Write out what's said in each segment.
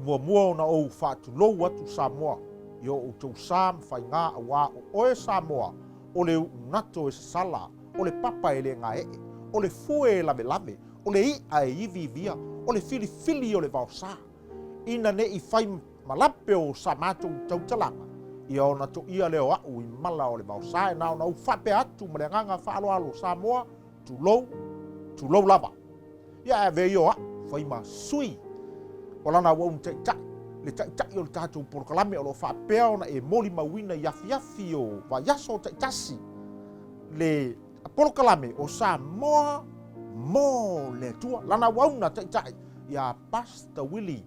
mua na o whaatulou atu Samoa. I o tau Sam whai ngā awa o oe Samoa. O le unato e sala. O le papa e le ngā ee. O le fue e lave lave. O le ia e ivi via. O le fili fili o le vaosa. Ina ne I whai malape o sa mātou tau talanga. Ia ona to ia leo au I mala o le vaosa. E nao nau whape atu ma le nganga whaaloalo Samoa. Tulou lava. Ia e vei o whai ma sui. O lana wau tai le tai o le tātou porokalame o lo whapea ona e moli mawina yafi o wa yaso tasi le porokalame o Samoa mo le tua lana wauna tai ia Pastor Willie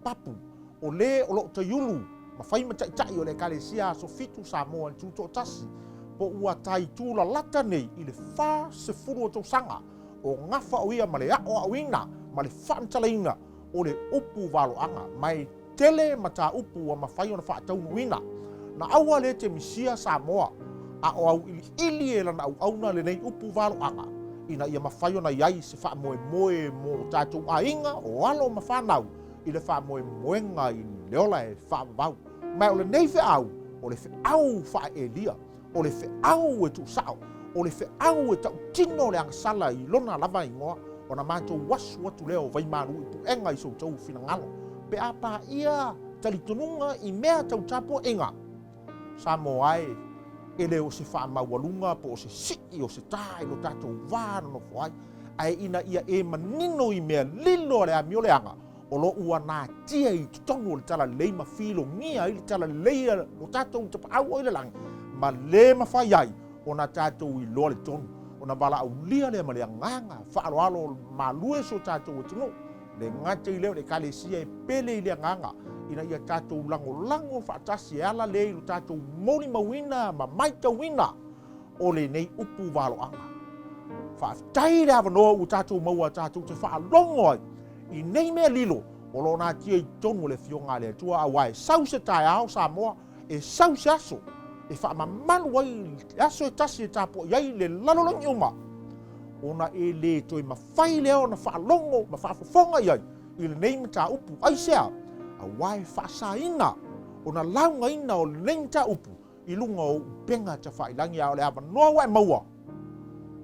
Papu o le o lo te yulu ma whai ma tai o le kalesia so fitu Samoa i tuto tasi po ua tai tūla lata nei I le wha se furu o tau sanga o ngafa o ia ma le o awina ma le whaantalaina o le upu waloanga mai tele mata upu wa mawhai ona whaataunu wina. Na aua le te misia Samoa a o au ili e lana au auna le nei upu waloanga. Ina ia mawhai ona iai se wha moe mo tātou a inga o alo ma whanau I le wha moenga I leola e wha vau. Mai o le nei whe au, o le whe au wha elia, o le whe au e tu sao, o le whe au e tau tino le angasala I lona lava ingoa. Ona mātou wasu atu leo vai maru I puenga I sou tau whina ngalo. Pe apa ia talitununga I mea tau tapo inga. Samoa e leo se wha mawalunga po o se siki o se tai no tātou vāna no whai. Ai ina ia e manino I Mea Lilo le Amio Leaga. O lo ua nā tia I tutongo le tala lei ma filo ngia I le tala leia no tātou tapa au o I le langi. Ma le ma whai ai o nā tātou I loa le tonu. O na wala au lia le ma le nganga, whaaloalo malue so tātou o tino. Le ngate I leo le kalesia e pele I le nganga. Ina ia tātou lango whaatasi e ala le I tātou moni mawina ma maita wina. O le nei upu waloanga. Whaatai le awanoa u tātou maua tātou te whaalongo ai. I nei Mea Lilo, o lo nā tia I tonu le fionga le atua awai. Sau se tai ao Samoa, e sau se aso. E wha mamanu ai aso e tasi e tāpo iai le lalolangi uma. Ona e le toi mawhai leo na whaalongo, ma whaafofonga iai. I le nei mta upu ai sea. A wai whaasa ina. Ona launga ina o le nei mta upu. I lunga o penga ta whailangi ao le awa noa wai maua.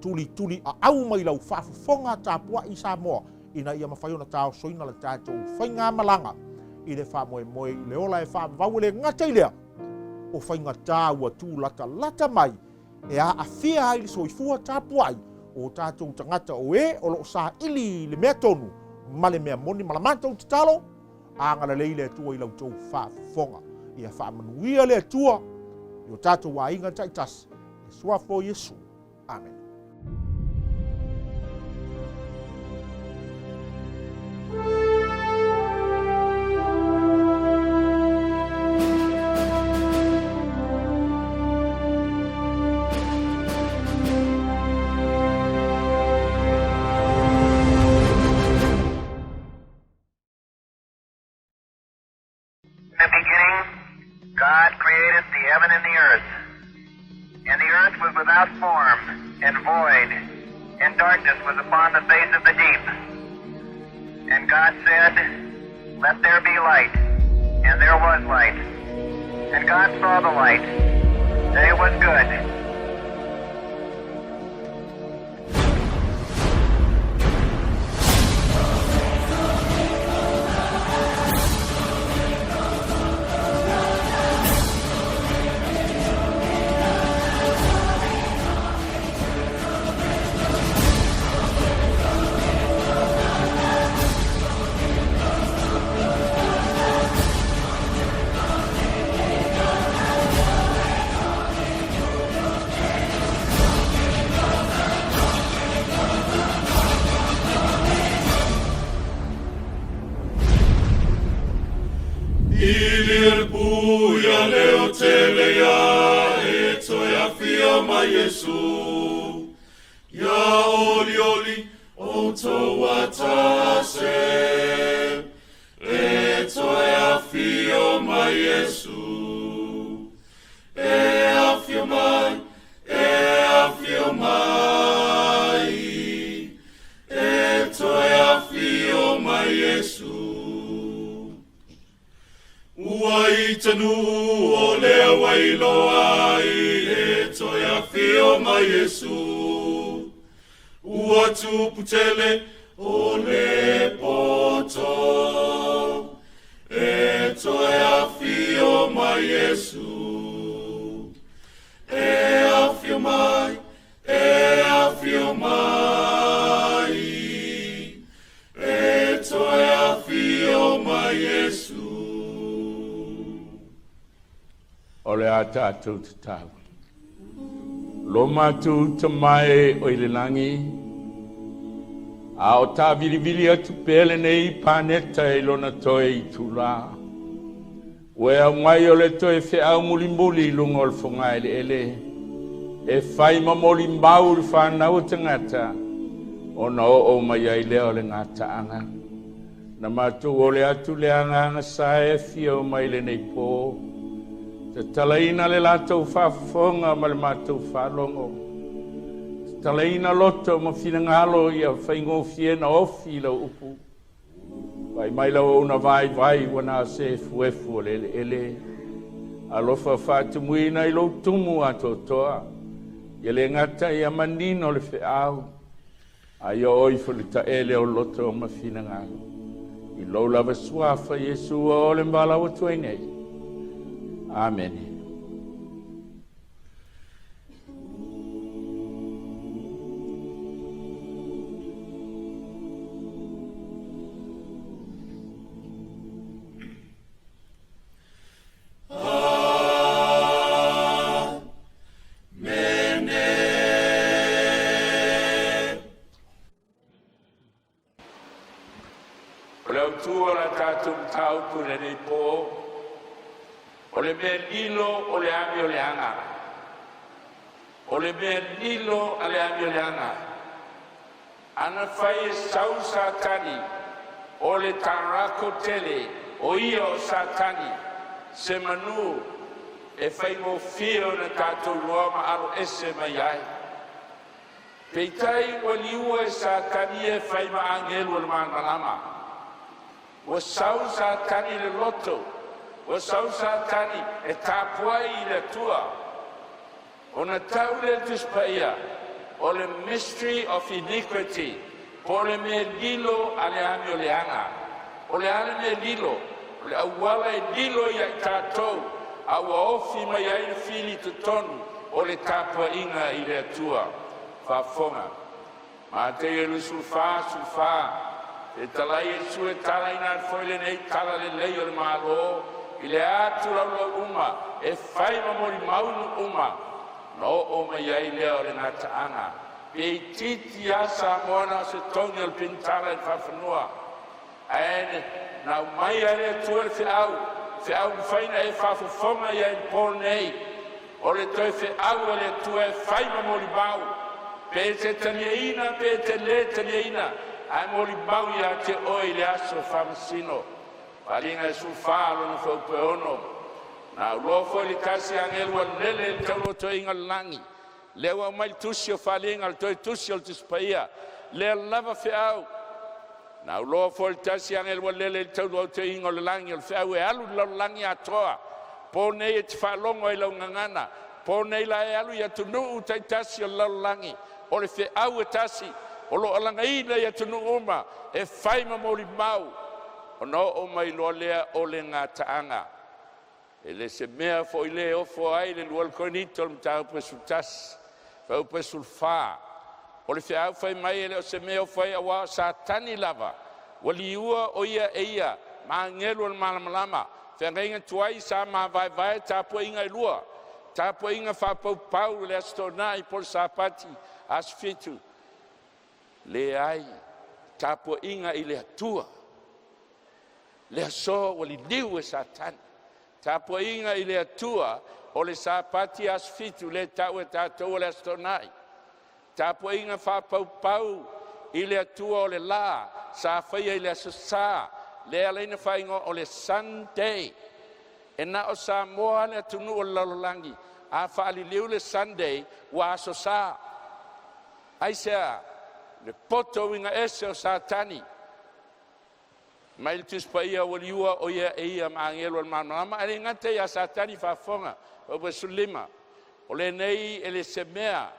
Tuli a au mai lau whaafofonga tāpua I Samoa. Ina ia mawhai ona tāo soina le tātou whainga malanga. I le wha moe I le ola e wha vau le ngatai lea. O whainga tāua tū lata mai, e a whia ai le soifua tāpuai o tātou tangata o o lo sa ili le mea tonu, ma le mea moni malamantou te talo, a ngana leile atua I lautou whaafonga, I a whaamanuia le atua, I o tātou wa inga taitas, e suafo Yesu. Amen. God created the heaven and the earth. And the earth was without form and void, and darkness was upon the face of the deep. And God said, "Let there be light." And there was light. And God saw the light, that it was good. Ilirpuja leoteleja etsoja fioma Jesu. Ja oli outoa tase etsoja fioma Jesu. Ea fiomai etsoja fioma Jesu. Lilo ai e toia fio ma Yesu. Ua tuputele o le poto. E toia fio ma Yesu. E afio mai, e afio mai. E toia fio ma Yesu. Ole a tātou te tau. Lo mātou te mai o i le langi. A o tā viriviri atu pēle nei pāneta e lona toe i tūlā. Ue au mai o le toe whi au muli muli lunga o le whunga ele ele. E whai mamoli mbau le whanau te ngata. O na o mai ai leo le ngata anga. Na mātou o le atu le anga sae fia o mai le nei pō. Te talaina le lātou whaafonga ma le mātou whaalongo. Te talaina loto ma whina ngalo i a whaingo whiena ofi lau upu. Vai mai lau una vai wana se fuefu o le ele. Alofa whaatumuina i lau tumu a totoa. Ia le ngata i a manino le whiau. Ai o oifo le ta ele o loto ma whina ngalo. I lau lava suafa Yesu o le mbala o tuenei. Amen. Leo tua la tātou tau pune nei pō. O le Mea Lilo o le Amio Leaga. O le Mea Lilo a le Amio Leaga. Ana fai e sau satani. O le tarako tele. O ia o satani. Se manu. E fai mo fio na tātou loa ma aro ese mai ai. Peitai o liua e satani e fai ma angelu o le manalama. O sau satani le loto. O sau satani e tāpuai i le tua. O na tau le tuspaia. O le mystery of iniquity. Po le Mea Lilo a le Amio Leaga. O le ale Mea Lilo. O le auala e lilo i ai tātou. Aua ofi mai ai le fili te tonu. O le tāpuainga i le tua. Whafonga. Ma te e lu sulfā. E talai e sue tala ina foile nei tala le lei o le malo. I le atu lau uma. E whai mamori maunu uma. No o mai ai leo le ngata anga. Pe titi a SAMOA na se tongi al pintara e whawhanua. Aene, na mai ai le tua le whiau. Whiau mwhaina e whawhafonga i ai pō nei. O le toi whiau le tua e whai mamori mau. Pe te taliaina, pe te le taliaina. Ai mori mau ia te oi le aso whamasino. Palinga e sulfalo na whaupeono. Na ulofo li kasi angelu al lele il taulo to inga langi. Lewa mai tusi o whalinga al toi tusi al tispaia. Lea lava whiau. Na ulofo li kasi angelu al lele il taulo to inga langi al whiau e alu lau langi atoa. Po nei e te whalongo e lau ngangana. Po nei la e alu ia tunu utai tasi al lau langi. O le whiau e tasi. O lo alanga ina ia tunu uma. E whaima mori mau. O no o mai loa lea o le ngā taanga. E le se mea fo i le ofo ai le lual koinito le mtau pesul tas. Fau pesul wha. O le whiau whai mai e le o se mea ofo ai awa satani lava. Wali ua o ia e ia. Ma ngelu al malamalama. Whenga tuai sa ma vai tapua inga i lua. Tapua inga whapau pau le astona i pol sapati. Asfitu. Le ai. Tapua inga i le atua. Le so wali liu e satani. Tapua inga i le atua o le sapati asfitu le tau e tātou le astonai. Tapua inga whapau i le atua o le la. Sa whaia i le asosā. Le alaina whaingo o le Sunday. E na o SAMOA le atunu o lalolangi. A whaali liu le Sunday wa asosā. Ai sea, le poto inga ese o satani. Mai tus pa ia waliua o ia e ia maangelo malama ale ngate ia satani fafonga o besulima o le nei ele semea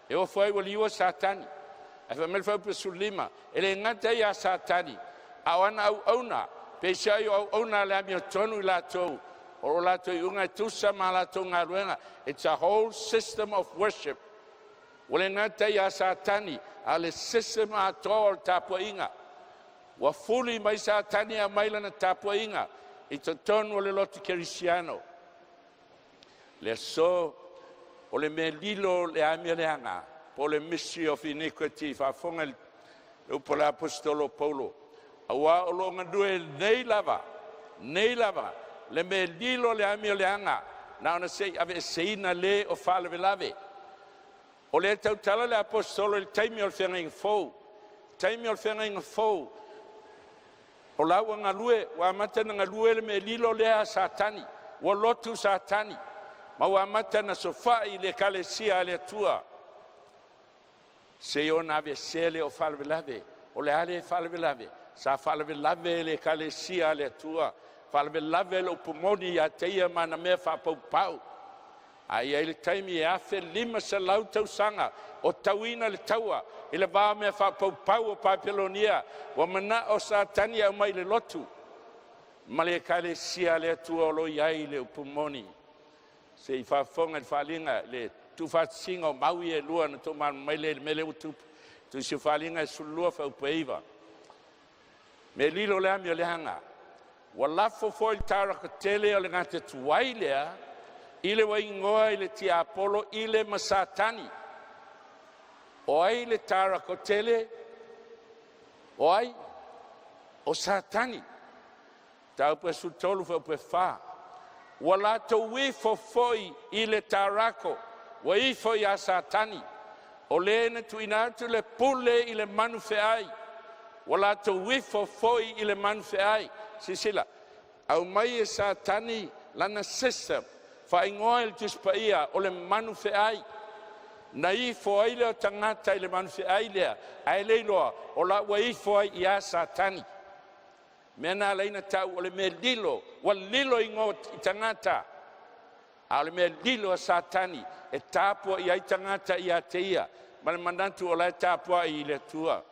e o foi waliua satani e fa melfa besulima ele ngate ia satani awana au ona pe sai au ona le mi tonu la to o la to unga tusa mala to ngaruenga. It's a whole system of worship. Ole ngate ia satani ale system a tol tapoinga wa fuli mai satani a maila na tapoinga i to tonu le lotu kerisiano le so o le Mea Lilo le Amio Leaga po le mystery of iniquity fa fonga o po la apostolo Paulo awa o lo ngandue nei lava le Mea Lilo le Amio Leaga na ona sei ave seina le o falave o le tautala le apostolo il taimi o fenga fou o laua ngalue wa mata na ngalue le Mea Lilo le satani wa lotu satani ma wa mata na sofai le kalesia le tua se ona ave sele o falave o le ale falave sa falave le kalesia le tua falave lo pomoni ya teia mana me fa pau ai ele taimi e afe lima se lau tau sanga o tauina le taua ele va me fa pau o papelonia wa mana o satani au mai le lotu male kale sia le tua lo iai le upumoni se i fa fonga le falinga le tu fa singa o maui e lua na to man mai le mele utu tu se falinga su lua fa upeiva Mea Lilo le Amio Leaga wala fo foi tara ka tele o le ngate tuailea ile wa ingoa ile tia apolo ile masatani oi le tara kotele oi o satani tau pe su tolu pe fa wala to we fo foi ile tarako wa ifo ya satani o le ne tuinatu le pule ile manufe ai wala to we fo foi ile manufe ai sisila au mai e satani lana system fa ingoel tis paia o le manufe ai na i fo ai le tangata le manufe ai le ai le loa o la wa i fo ai ia satani mena leina tau o le Mea Lilo wal lilo ingo tangata ale Mea Lilo satani e tapo ia tangata ia teia mal mandantu o la tapo i le tua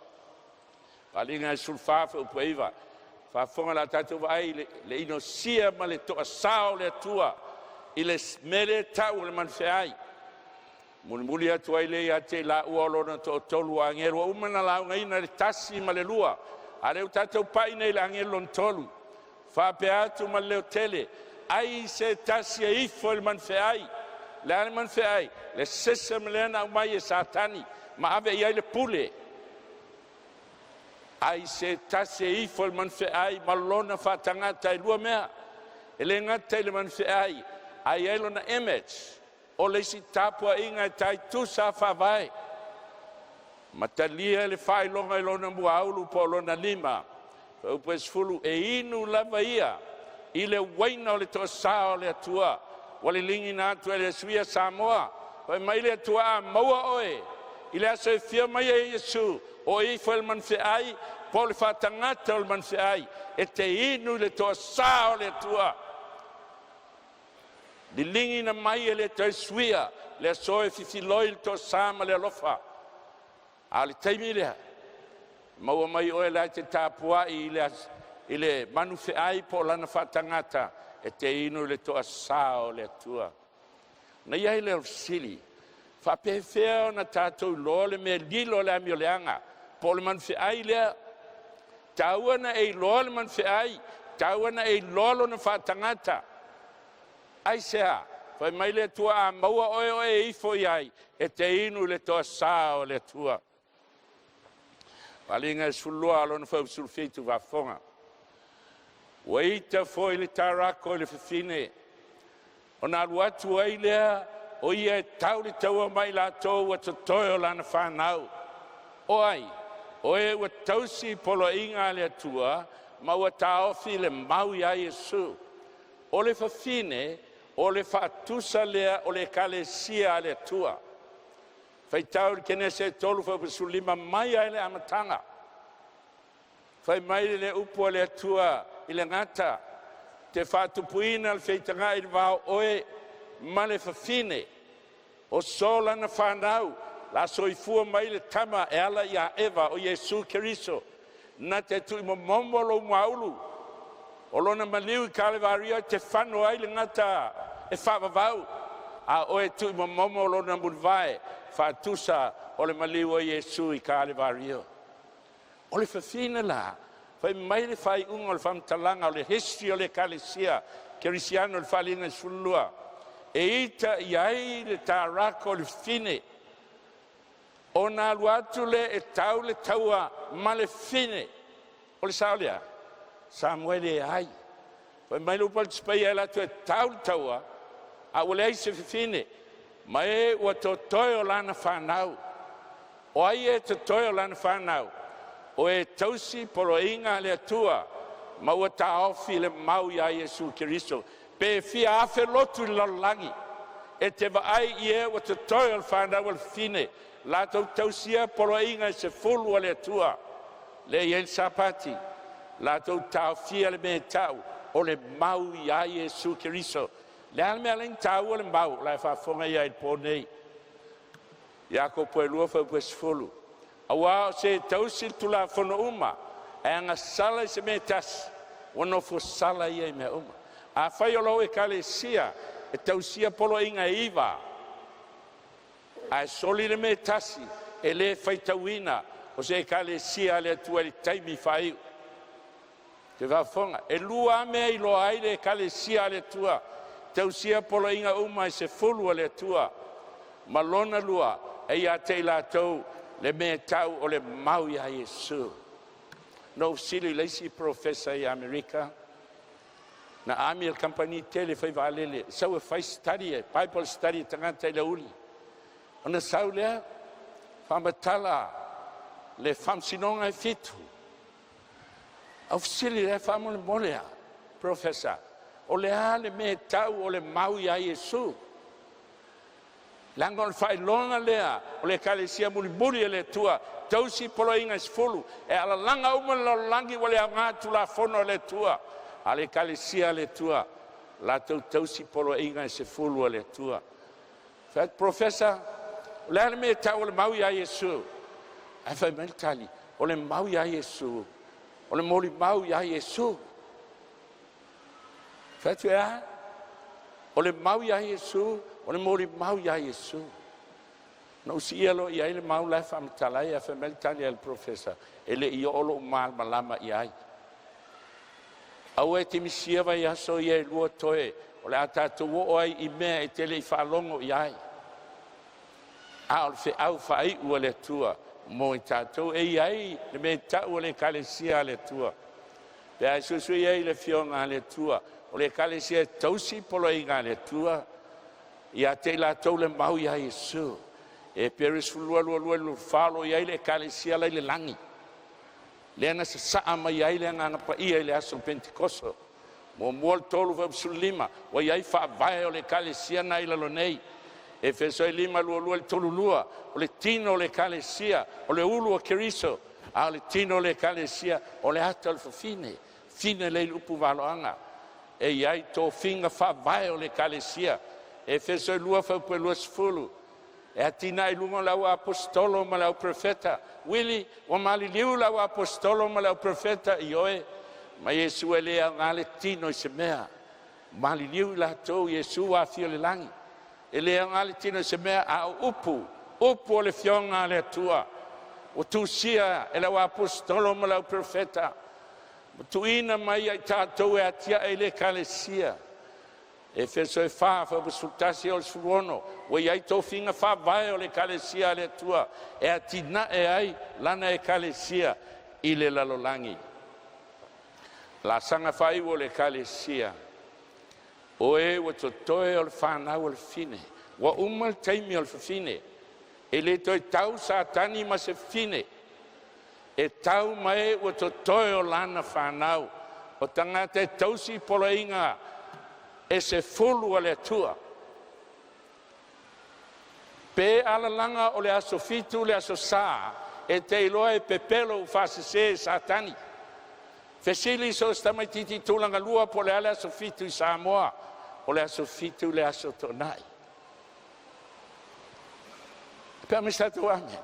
alinga sulfafa o peiva fa fonga la tatu vai le inosia ma le to sao le tua ile mele tau le manfeai mulmuli atu ile ya te la uolo na to tolu angelo umana la ngaina le tasi malelua ale utatu pai nei la angelo tolu fa peatu mal tele ai se tasi e ifo le manfeai le sesam lena mai satani ma ave ia le pule ai se tasi e ifo le manfeai malona fa tangata lua mea ele ngata le manfeai ai elo na image o le si tapua inga tai tu sa fa vai matalia le FAILAUGA i lona muaulu po lona lima o pues fulu e inu lava ia i le waina o le to sao le atua wale lingi na atua le suia SAMOA o mai le atua maua oe i le aso e fia mai e Yesu o i fo el manfeai po le fatangata o le manfeai e te inu le to sao le atua di lingi na mai e le te suia le soe fifiloi to sama le alofa ali taimi le maua mai oe la te tapua i le manufe ai po lana fatangata e te inu le to asao le atua na iai le sili fa pefeo na tatou lo le Mea Lilo le Amio Leaga po le manufe ai le tauana e lo le manufe ai tauana e lolo na fatangata ai sea fa mai le tua maua oe ifo iai e te inu le to sao le tua palinga sulua lona fa sulfitu va fonga waita foi le tarako le fine ona watu ai le o ia tau le tau mai la to wa to toyo lana fa nau oi oe wa tausi polo inga le tua ma wa tao file mau ya Yesu o le fine o le fatusa lea o le kalesia le tua fai tau kene se tolu fa sulima mai ai le amatanga fai mai le upo le atua i le ngata, te whatupuina le whaitanga i le wao oe, ma le whawhine, o sola na whanau, la soifua mai le tama e ala ia Eva o Yesu Keriso, na te tui momo lo maulu, o lona maliu I kalevaria te whano ai le ngata e whawavau, a oe tui momo lona mulvae, whatusa o le maliu o Yesu I kalevaria. O le whawhine la, fai mai le whai unga o le whamtalanga o le history o le kalesia, kerisiano le whalinga sulua, e ita iai le tarako o le fine, o nā luatu le e tau le taua ma le fine, o le saolea, Samuel e ai, fai mai le upal tispai e latu e tau le taua, a ule ai se fine, ma e ua totoi o lana whanau, o ai e totoi o lana whanau, o e tausi polo inga le atua, ma ua ta ofi le mau ia Yesu Keriso, pe fia afe lotu I lalangi, e te vaai I e ua totoi o le whanau o le fine, la tau tausia polo inga se fulu o le atua, le ien sapati, la tau tau fia le me tau, o le mau ia Yesu Keriso, le alme alen tau o le mau, la whafonga ia il ponei, ia ko poe lua whau poe sifulu, awa se tausi tula fono uma, e anga sala se me tas, wano fo sala ia I mea uma, a whai o lau e kalesia, e tausia polo inga iwa, a soli le me tasi, e le whaitawina, o se kalesia le atua le taimi whaiu, te whafonga, e lua mea I loa aile e kalesia le atua, tausia polo inga uma se fulu le atua, malona lua, e ia te la tau, le me tau o le mau ia Yesu. No sili leisi professor I Amerika, na Amio company tele fai valele, sau e fai study, Bible study tangata I le uli. Ona sau lea, whamatala, le whamsinonga I fitu. Au sili le whamole molea, professor, o le a le me tau o le mau ia Yesu. Langon fai longa lea, o le kalesia muliburi le tua, tausi polo inga sfulu, e ala langa uma lo langi wale a ngatu la fono le tua, ale kalesia le tua, la tausi polo inga sfulu le tua. Fai professor, o le me tau o le mau ia Yesu, e fai meltali, o le mau ia Yesu, o le moli mau ia Yesu. Fai tu ea, o le mau ia Yesu, o le mori mau ia Yesu. No si ielo ia le mau lai whamtalai a whameltani al professor. Ele I olo umal malama iai. Au e te misiava ia so ia lua toe. O le atatu o ai I mea e tele I whalongo iai. A o le whi au whai ua le tua. Mo I tātou e iai le me tau o le kalesia le tua. Pea susu iai le fionga le tua. O le kalesia tausi polo inga le tua. Ia te la tau le mau ia Yesu. E peris fulua lua lu falo ia le kalesia le langi. Le ana se saa mai ia le ana pa ia le aso Pentecosto. Mo mol tolu fa sulima, o ia fa vai o le kalesia na ila lo nei. E feso lima lua le tolu lua, o le tino le kalesia, o le ulu o Keriso, a le tino le kalesia, o le atal fa fine le upu valoanga. E ia to finga fa vai o le kalesia. E feso lua fa pe lua sfulu. E atina I lunga lau apostolo ma lau profeta. Willie, o mali liu lau apostolo ma lau profeta ioe. Ma Yesu ele a ngale tino I se mea. Mali liu la tau Yesu a fio le langi. Ele a ngale tino I se mea a upu o le fionga le atua. O tu sia e lau apostolo ma lau profeta. Tu ina mai ai tātou e atia e le kalesia. E feso e fa sultasi o le suono, o iai tau finga fa vai o le kalesia le tua, e atina e ai lana e kalesia I le lalolangi. La sanga fai o le kalesia, o e o totoe o le whanau o le fine, wa umal taimi o le fine, e le toi tau satani ma se fine, e tau mai o totoe o lana whanau, o tangata e tausi polo inga, e se fulu le atua. Pe ala langa o le aso fitu le aso sa, e te iloa e pepelo ufasese satani. Fesili so stamai titi tulanga lua po le ale aso fitu I Samoa, o le aso fitu le aso tonai. Pea me statu ame.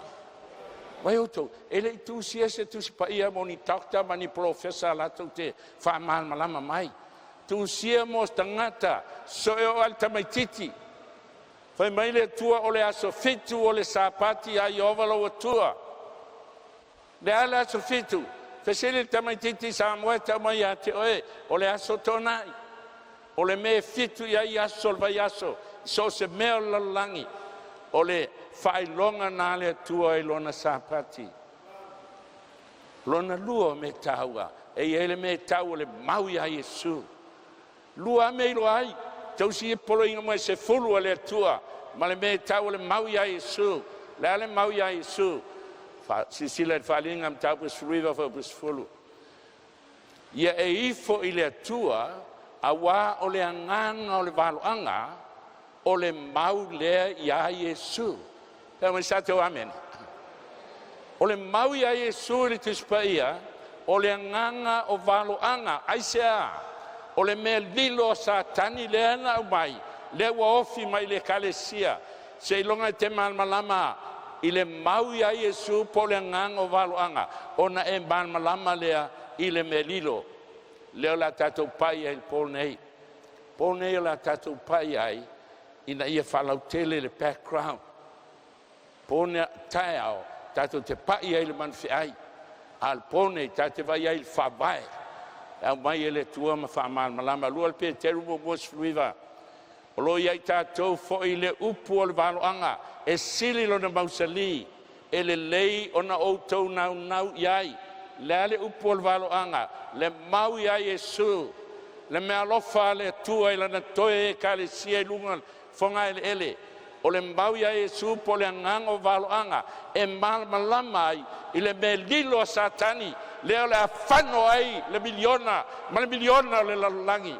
Wai oto, ele I tusia se tusi pa ia mo ni takta ma ni profesa lato te wha malama mai. Tusia mo tangata, so e o al tamai titi. Fai mai le tua o le aso fitu o le sapati a iovalo o tua. Le ale aso fitu. Fesele tamai titi Samoa tamai ate oe, o le aso tonai. O le me fitu ia I aso vai aso, so se mea lalangi. O le failauga na le atua I lona sapati. Lona lua me taua, e ele me tau le mau ia Iesu. Lua me ilo ai, tausi e polo inga mo se fulu le atua, ma le me tau le mau ia Iesu. Le ale mau ia Iesu. Sisila e whalinga mtau pus riva fa pus fulu. Ia e ifo I le atua, a wā o le anganga o le waloanga, o le mau lea ia Iesu. Pea mai sa teo amen. O le mau ia Iesu le tuspaia, o le anganga o waloanga, aisea, o le Mea Lilo sa tani lea na umai, le wa ofi mai le kalesia, se ilonga te malama, I le mau ia Iesu po le anganga o waloanga, ona e malama lea I le Mea Lilo. Leo la tatou pai ai Paul nei. Paul nei la tatou pai ai, ina ia whalautele le background. Paul nei tae au, tatou te pai ai le manwhi ai. Al Paul nei tate vai ai le whawae. Au mai ele tua ma whamal malama. Lua le pe teru mo mos fluiva. O lo iai tatou fo I le upu o le waloanga. E sili lo na mausali. E le lei o na outou nau iai. Le ale upu o le waloanga. Le mau ia Iesu. Le mea lofa le tua I lana toe e kale sia I lunga fonga ele. O le mau ia Iesu po le anganga o waloanga. E malama ai I le Mea Lilo a satani. Leo le afano ai le miliona. Ma le miliona le lalangi.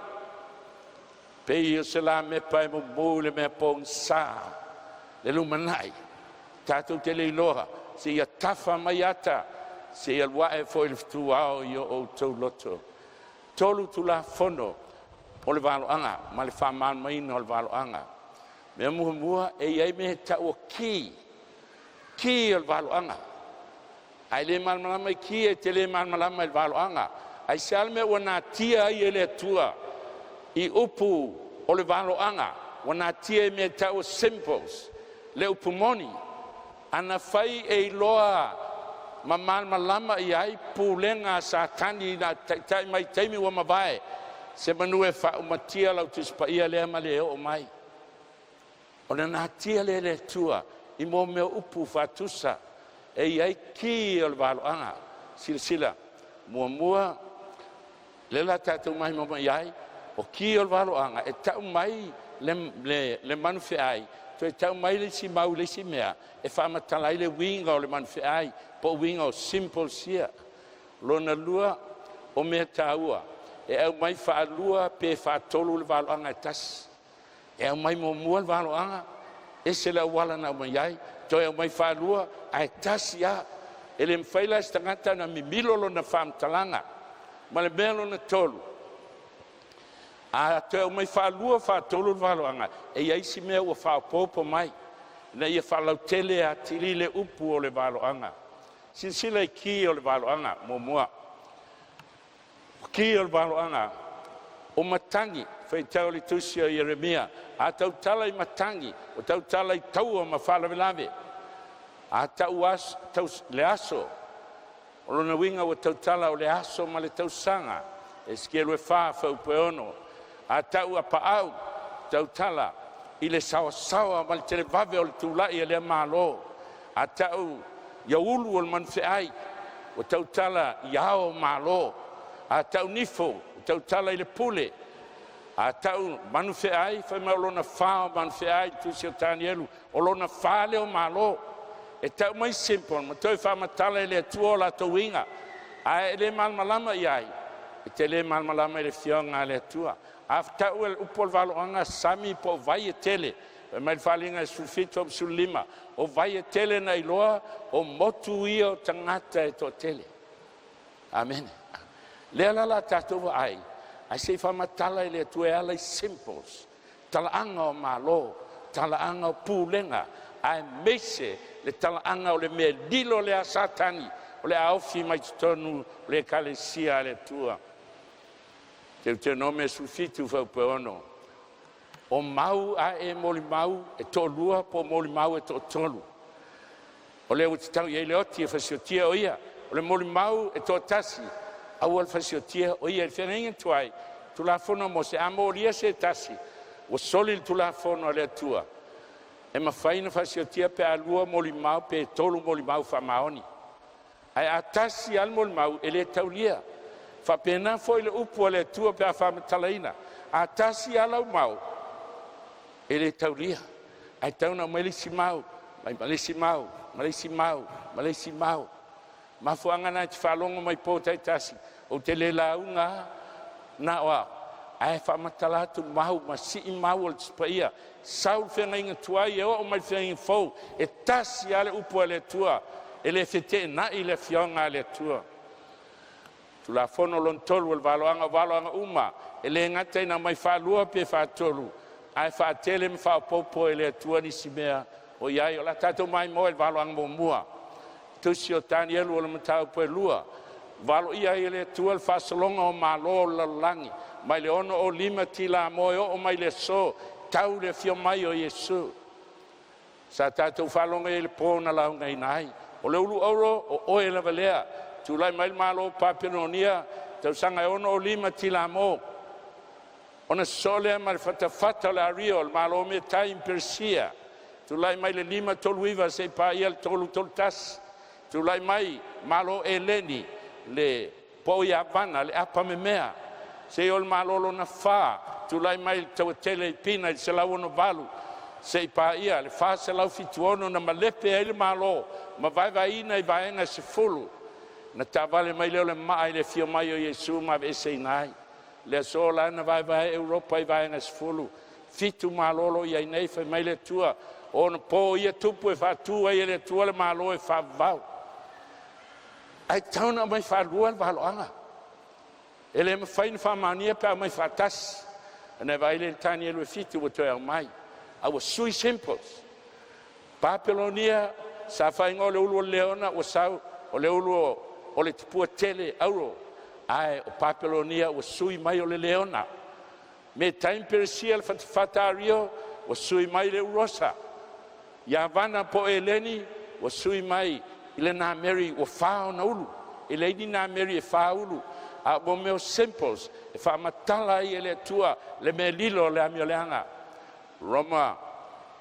Pei o se la me pai mo mo le mea pong sa. Le lumanai. Tatou te leiloha. Se ia tafa mai ata. Se ia wae fo il tuao I o tau loto. Tolu tu la fono o le waloanga, ma le whaman maina o le waloanga. Mea mua e iai me ta o ki o le waloanga. Ai le malmalama I ki e te le malmalama I le waloanga. Ai seal me wana tia I ele atua I upu o le waloanga. Wana tia me ta o symbols. Le upu moni. Ana fai e loa ma malama I ai pulenga satani na tai mai taimi wa mabae se manue fa umatia lau tispaia le male o mai ona na tia le tua I mo me upu fatusa e ai ki o waloanga silsila mua le la tatu mai mo ai o ki o waloanga e tau mai le manfe ai to tau mai le si mau le si mea e fa matalai le winga o le manfe ai po winga o simple sia lona lua o me taua e au mai fa lua pe fa tolu le waloanga tas e au mai mo mua le waloanga e se la wala na mai ai to e mai fa lua ai tas ya ele mfaila stangata na mimilo lona fam talanga ma le belo na tolu a te mai fa lua fa tolu le waloanga e ai si me o fa popo mai na ia fa lautele a tili le upu o le waloanga Sinsila I ki o le waloanga mua. Ki o le waloanga o matangi fai tau li tusi o Yeremia a tau tala I matangi o tau tala I taua ma whalavelave a tau le aso o lona winga o tau tala o le aso ma le tau sanga e skielu e wha upeono a tau a paau tau tala I le sawa ma le televave o le tūlai e le malo a tau ia ulu o le manfeai o tau tala iao malo a tau nifo o tau tala I le pule a tau manfeai fai mai o lona whao manfeai tusi o tanielu o lona whale o malo e tau mai simple ma toi wha matala I le atua o la tau inga a e le malmalama iai e te le malmalama I le fionga le atua a tau e upo le waloanga sami po vai e tele mai falinga sulfito sulima o vai e tele na iloa o motu ia o tangata e to tele amen Le la tatou ai se whamatala i le tue ala i simples. Talaanga o malo, talaanga o pūlenga, ai meise le talaanga o le mea lilo le a satani, o le aofi mai tonu le kalesia le tua. Te nome sufitu whau peono. O mau a e moli mau, e to lua po moli mau e to tolu. O le utitau i le oti e whasiotia o ia, o le moli mau e to tasi, au al whasiotia o ia, e whenenga tuai, tu la fono mo se amo lia se tasi, o soli tu la fono le tua. E ma whaina whasiotia pe a lua moli mau, pe tolu moli mau whamaoni. Ai a tasi al moli mau, e le tau lia. Whapena foi le upu le tua pe a whamatalaina. A tasi alau mau, e le tau lia. Ai tauna malisi mau, mai malisi mau, malisi mau, malisi mau. Ma fuanga na te whalongo mai pōtai tasi, o te le launga na oa. Ai whamatalatu mau, ma si I mau o le tipaia. Sau whenga inga tuai e o mai whenga inga fau, e tasi ale upu le tua, e le whete na I le fionga le tua. Tu la fono lon tolu el valoanga uma, e le ngata ina mai whalua pe whatolu. Ai whatele me whapopo e le tua ni simea, o iai o la tato mai mo el valoanga mo mua. Tusi o tani elu o le matau po e lua. Valo ia e le tua el whasalonga o malo lalangi. Mai le ono o lima tila moe o mai le so, tau le fio mai o Yesu. Sa tato whalonga e le pōna launga inai. O le ulu auro o oe la valea. Tulai mai malo papenonia, tau sanga ono o lima tila mo. Ona sole ma le fatafata la rio, le malo me tai in Persia. Tulai mai le lima toluiva se pa ia le tolu toltas. Tulai mai malo eleni, le poia vana, le apa memea. Se ol malo lo na fa, tulai mai le tau tele pina, se lau ono valu. Se pa ia, le fa se lau fituono na malepe ele malo, ma vai ina I vaenga se fulu. Na tavale mai leo le mai le fio mai o Yesu ma vese nai. Le sola na vai Europa I vai ngas fulu. Fitu malolo ia nei fa mai le tua. On po ia tupu e fa tua ia le tua le malo e fa vau. Ai tauna mai fa lua valo anga. Ele me fa in fa mania pa mai fa tas. Na vai le tani le fitu o toi mai. I was sui simples. Babylonia sa fa ngole ulu leona o sau o le ulu o le tipua tele auro, ai o Babylonia o sui mai o le leona. Me time Persia le fatatario o sui mai le urosa. Ia vana po eleni o sui mai ile na Mary o fao na ulu. Ile ni na Mary e fao ulu. A bo meo simples e fa matala I le tua le Mea Lilo le Amio Leaga. Roma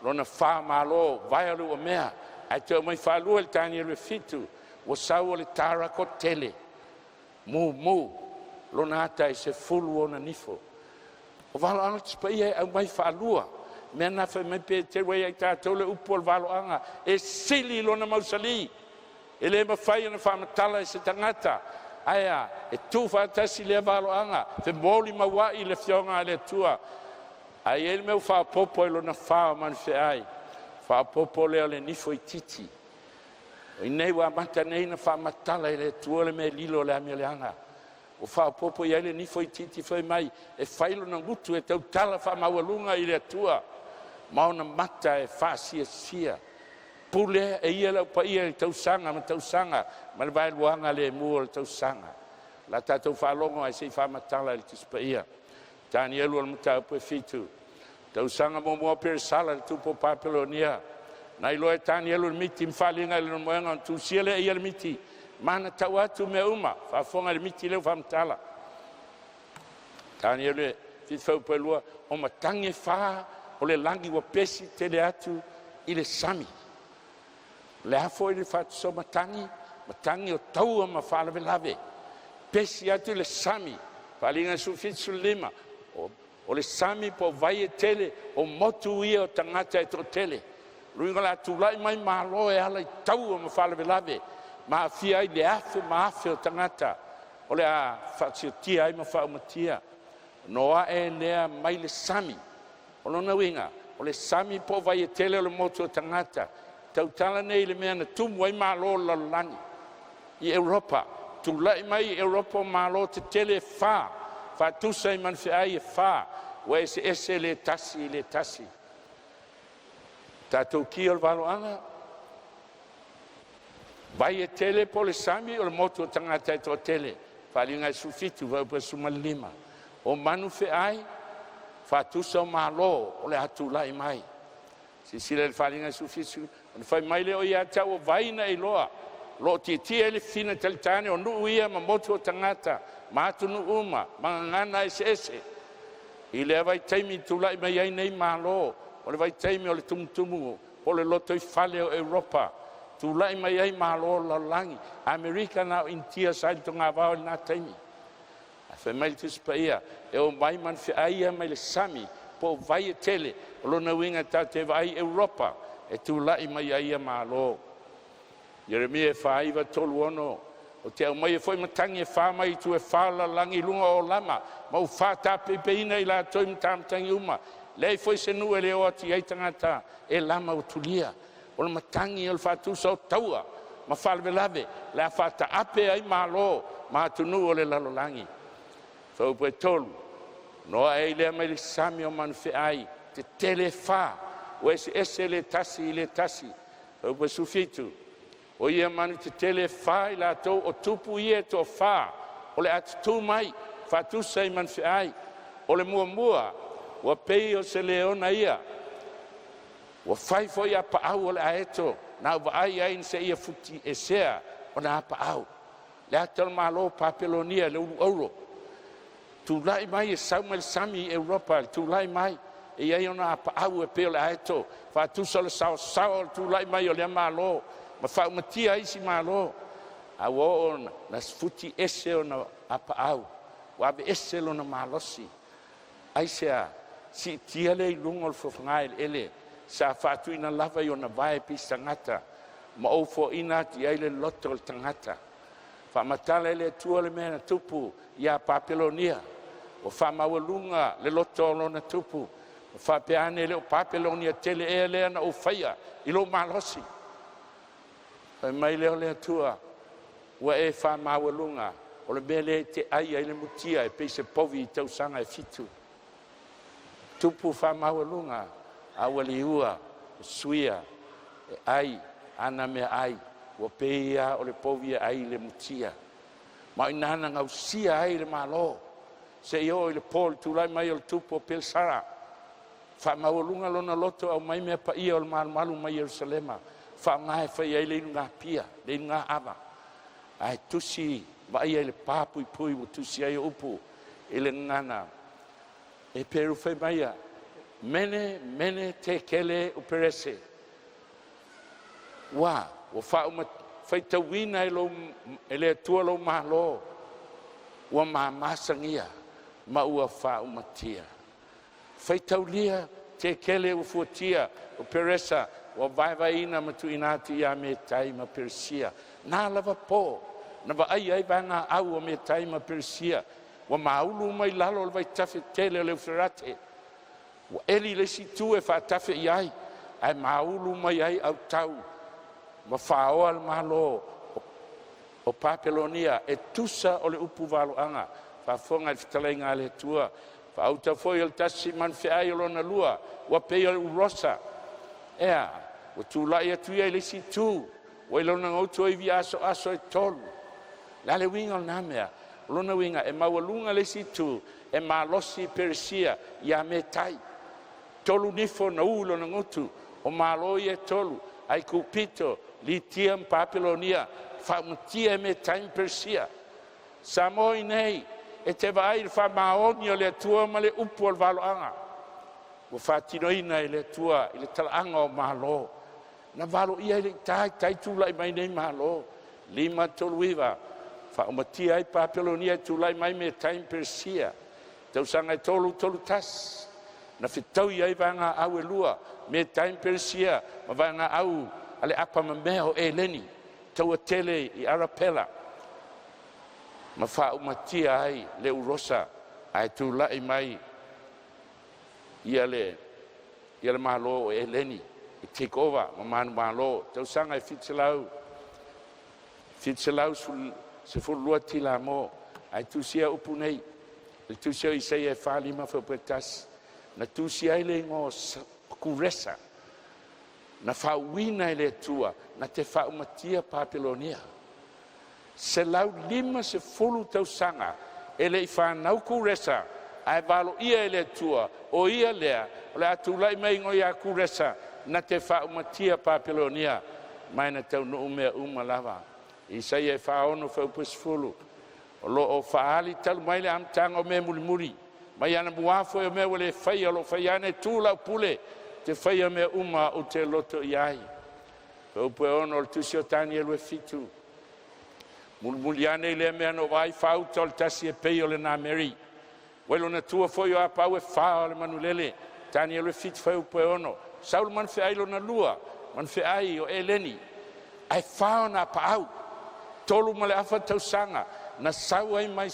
lona fa malo vai alu o mea. Ai te mai fa lu el tani le fitu. O sau le tara ko tele. Mu. Lonata e se fulu o na nifo. O valo anga tispaia au mai whalua. Mea na wha mai pe te wei ai tātou le upo al valo anga. E sili lona mausali. E le mawhai ana whamatala e se tangata. Aia, e tu whatasi le valo anga. Fe moli mawai le fionga le tua. Ai ele meu whapopo e lona whao man fe ai. Whapopo leo le nifo I titi. I nei wa mata nei na whamatala I le tua le Mea Lilo le Amio Leaga. O whapopo I ele nifo I titi whai mai e whailo na ngutu e tau tala whamawalunga I le tua. Mauna mata e whasia sia. Pule e ia lau pa ia le tausanga ma tausanga. Ma le vai luanga le mua le tausanga. La tatou whalongo ai sei whamatala le tispa ia. Tani elu al mata upo e fitu. Tausanga mo mua pere sala le tupo Babylonia. Nai loe tani elu miti mfalinga le moenga on tu siele ia le miti. Mana tau atu me uma. Whafonga le miti leo whamtala. Tani elu fitfau pelua. O matange wha o le langi wa pesi tele atu I le sami. Le hafo I le whatu so matangi. Matangi o taua ma whalave lave. Pesi atu I le sami. Whalinga su fitsu lima. O le sami po vai e tele. O motu ia o tangata e to tele. Ruinga la tulai mai malo e ala I tau ma whalave lave. Ma fia I le afe ma afe o tangata. O le a whatiotia ai ma whaumatia. Noa e lea mai le sami. O lona winga. O le sami po vai e tele o le motu o tangata. Tautala nei le mea na tumu ai malo lalangi. I Europa. tulai mai Europa malo te tele fa tu sai man fe ai fa wa ese le tasi tatou ki o valoanga vai e tele pole sami o moto tangata e to tele falinga sufitu va pa sumalima o manu fe ai fa tu so malo o le atulai mai si sile falinga sufitu fai mai le o ia tau vai na iloa lo ti ele fina teltane o nu ia ma moto tangata ma tu nu uma mangana ese ile vai taimi tulai mai ai nei malo o le vai taimi o le tumutumu o le loto i fale o Europa tulai mai ai malo la langi Amerika na intia sai tonga va na taimi a fe mai tu spaia e o mai man fe ai mai le sami po vai tele lo na winga ta te vai Europa e tulai mai ai malo Jeremia faiva toluono o te mai foi matangi fa mai tu e fala langi lunga o lama ma u fa ta pepeina ila toi tam tangi uma lei foi se nu ele o ti ai tangata e lama o tulia o matangi o fa tu so taua ma fal velave la fa ta ape ai malo ma tu nu o le lalo langi so pe tolu no ai le mai sami o man fe ai te telefa o ese le tasi o pe sufitu o ia manu te tele fai la tau o tupu ia to fa o le atu tu mai fa tu sei man fe ai o le mua o pei o se leona ia o fai foi a pa au o le aeto na va ai se ia futi e sea o na pa au le atal malo papelonia le euro tu lai mai e saumel sami Europa tu lai mai e ia ona pa au e pe o le aeto fa tu so sao tu lai mai o le malo ma fa matia isi malo a wo na futi ese ona apa au wa be ese lo na malosi ai sea si tiele lungol fo ngai ele sa fa tu ina lava yo na vai pisangata ma o fo ina ti ele lotol tangata fa matale le tuole mena tupu ya papelonia o fa mawalunga le lotolo na tupu fa peane le papelonia tele ele na o faia ilo malosi mai leo le atua wa e fa mawalunga o le bele te ai le mutia e pese povi tau sanga e fitu tupu fa mawalunga a wali ua suia e ai ana me ai o peia o le povi ai le mutia ma inana ngau sia ai le malo se yo le pol tu lai mai o tupu pel sara fa mawalunga lona loto au mai me pa ia o malu mai Jerusalema fa mai fa ia le nga pia le nga ava ai tusi va ia le papu pui tusi ai upu ele ngana e peru fa mai mene te kele o perese wa o fa uma fa tawina ele tua lo malo wa ma masangia ma ua fa uma tia fa taulia te kele o futia o peresa o vai ina matu inati ya me tai ma persia na lava po na va ai vanga au o me tai ma persia o maulu mai lalo vai tafe tele le ferate o eli le situ e fa tafe ai ai maulu mai ai au tau ma fao al malo o papelonia e tusa o le upu valo anga fa fonga fitalenga le tua fa auta foi el tasi man fe ai lo na lua o pe o rosa o tu la ia tu ele si tu o lo na o tu vi aso e tolu la le winga na mea lo na winga e mawalunga le si tu e malosi persia ia metai tolu nifo na ulo na ngotu o malo ia tolu ai kupito litiam papelonia fa mutia metai persia samoi nei e te vai fa maonio le tua male upo al valoanga o fa tinoina le tua ile talanga o malo na valo ia le tai tu lai mai nei malo lima toluiva fa matia ai papelonia tu lai mai me time persia tau sanga tolu tas na fitau ia vanga au lua me time persia ma vanga au ale apa meo eleni tau tele i arapela ma fa matia ai le urosa ai tu lai mai ia le malo eleni take over ma malo tau sanga fitselau se fulua tila mo ai tusia upu nei le tusia i sei e whalima whaupetas na tusia i le ngō kuresa na whauina i le tua na te whaumatia Papilonia se lau 5 se fulu tausanga e le i whanau kuresa ai valo ia i le tua o ia lea o le atulai mai ngoi a kuresa na te whaumatia Papilonia mai na tau no umea lava i sei e whaono whaupesfulu o lo o whaali talu mai le amtanga o me mulimuri mai ana muafo e me wale whaia lo whaiane tūla pule te whaia me o te loto iai whaupe ono le tusi o tani e lue fitu muliane le mea no vai whauta o le tasi e pei o le nā meri welo na tua foi o apau e wha o le manulele tani e lue fitu whaupe ono saul man whiailo na lua man whiai o eleni ai whao na paau tolu ma le afa tausanga na sau ai mai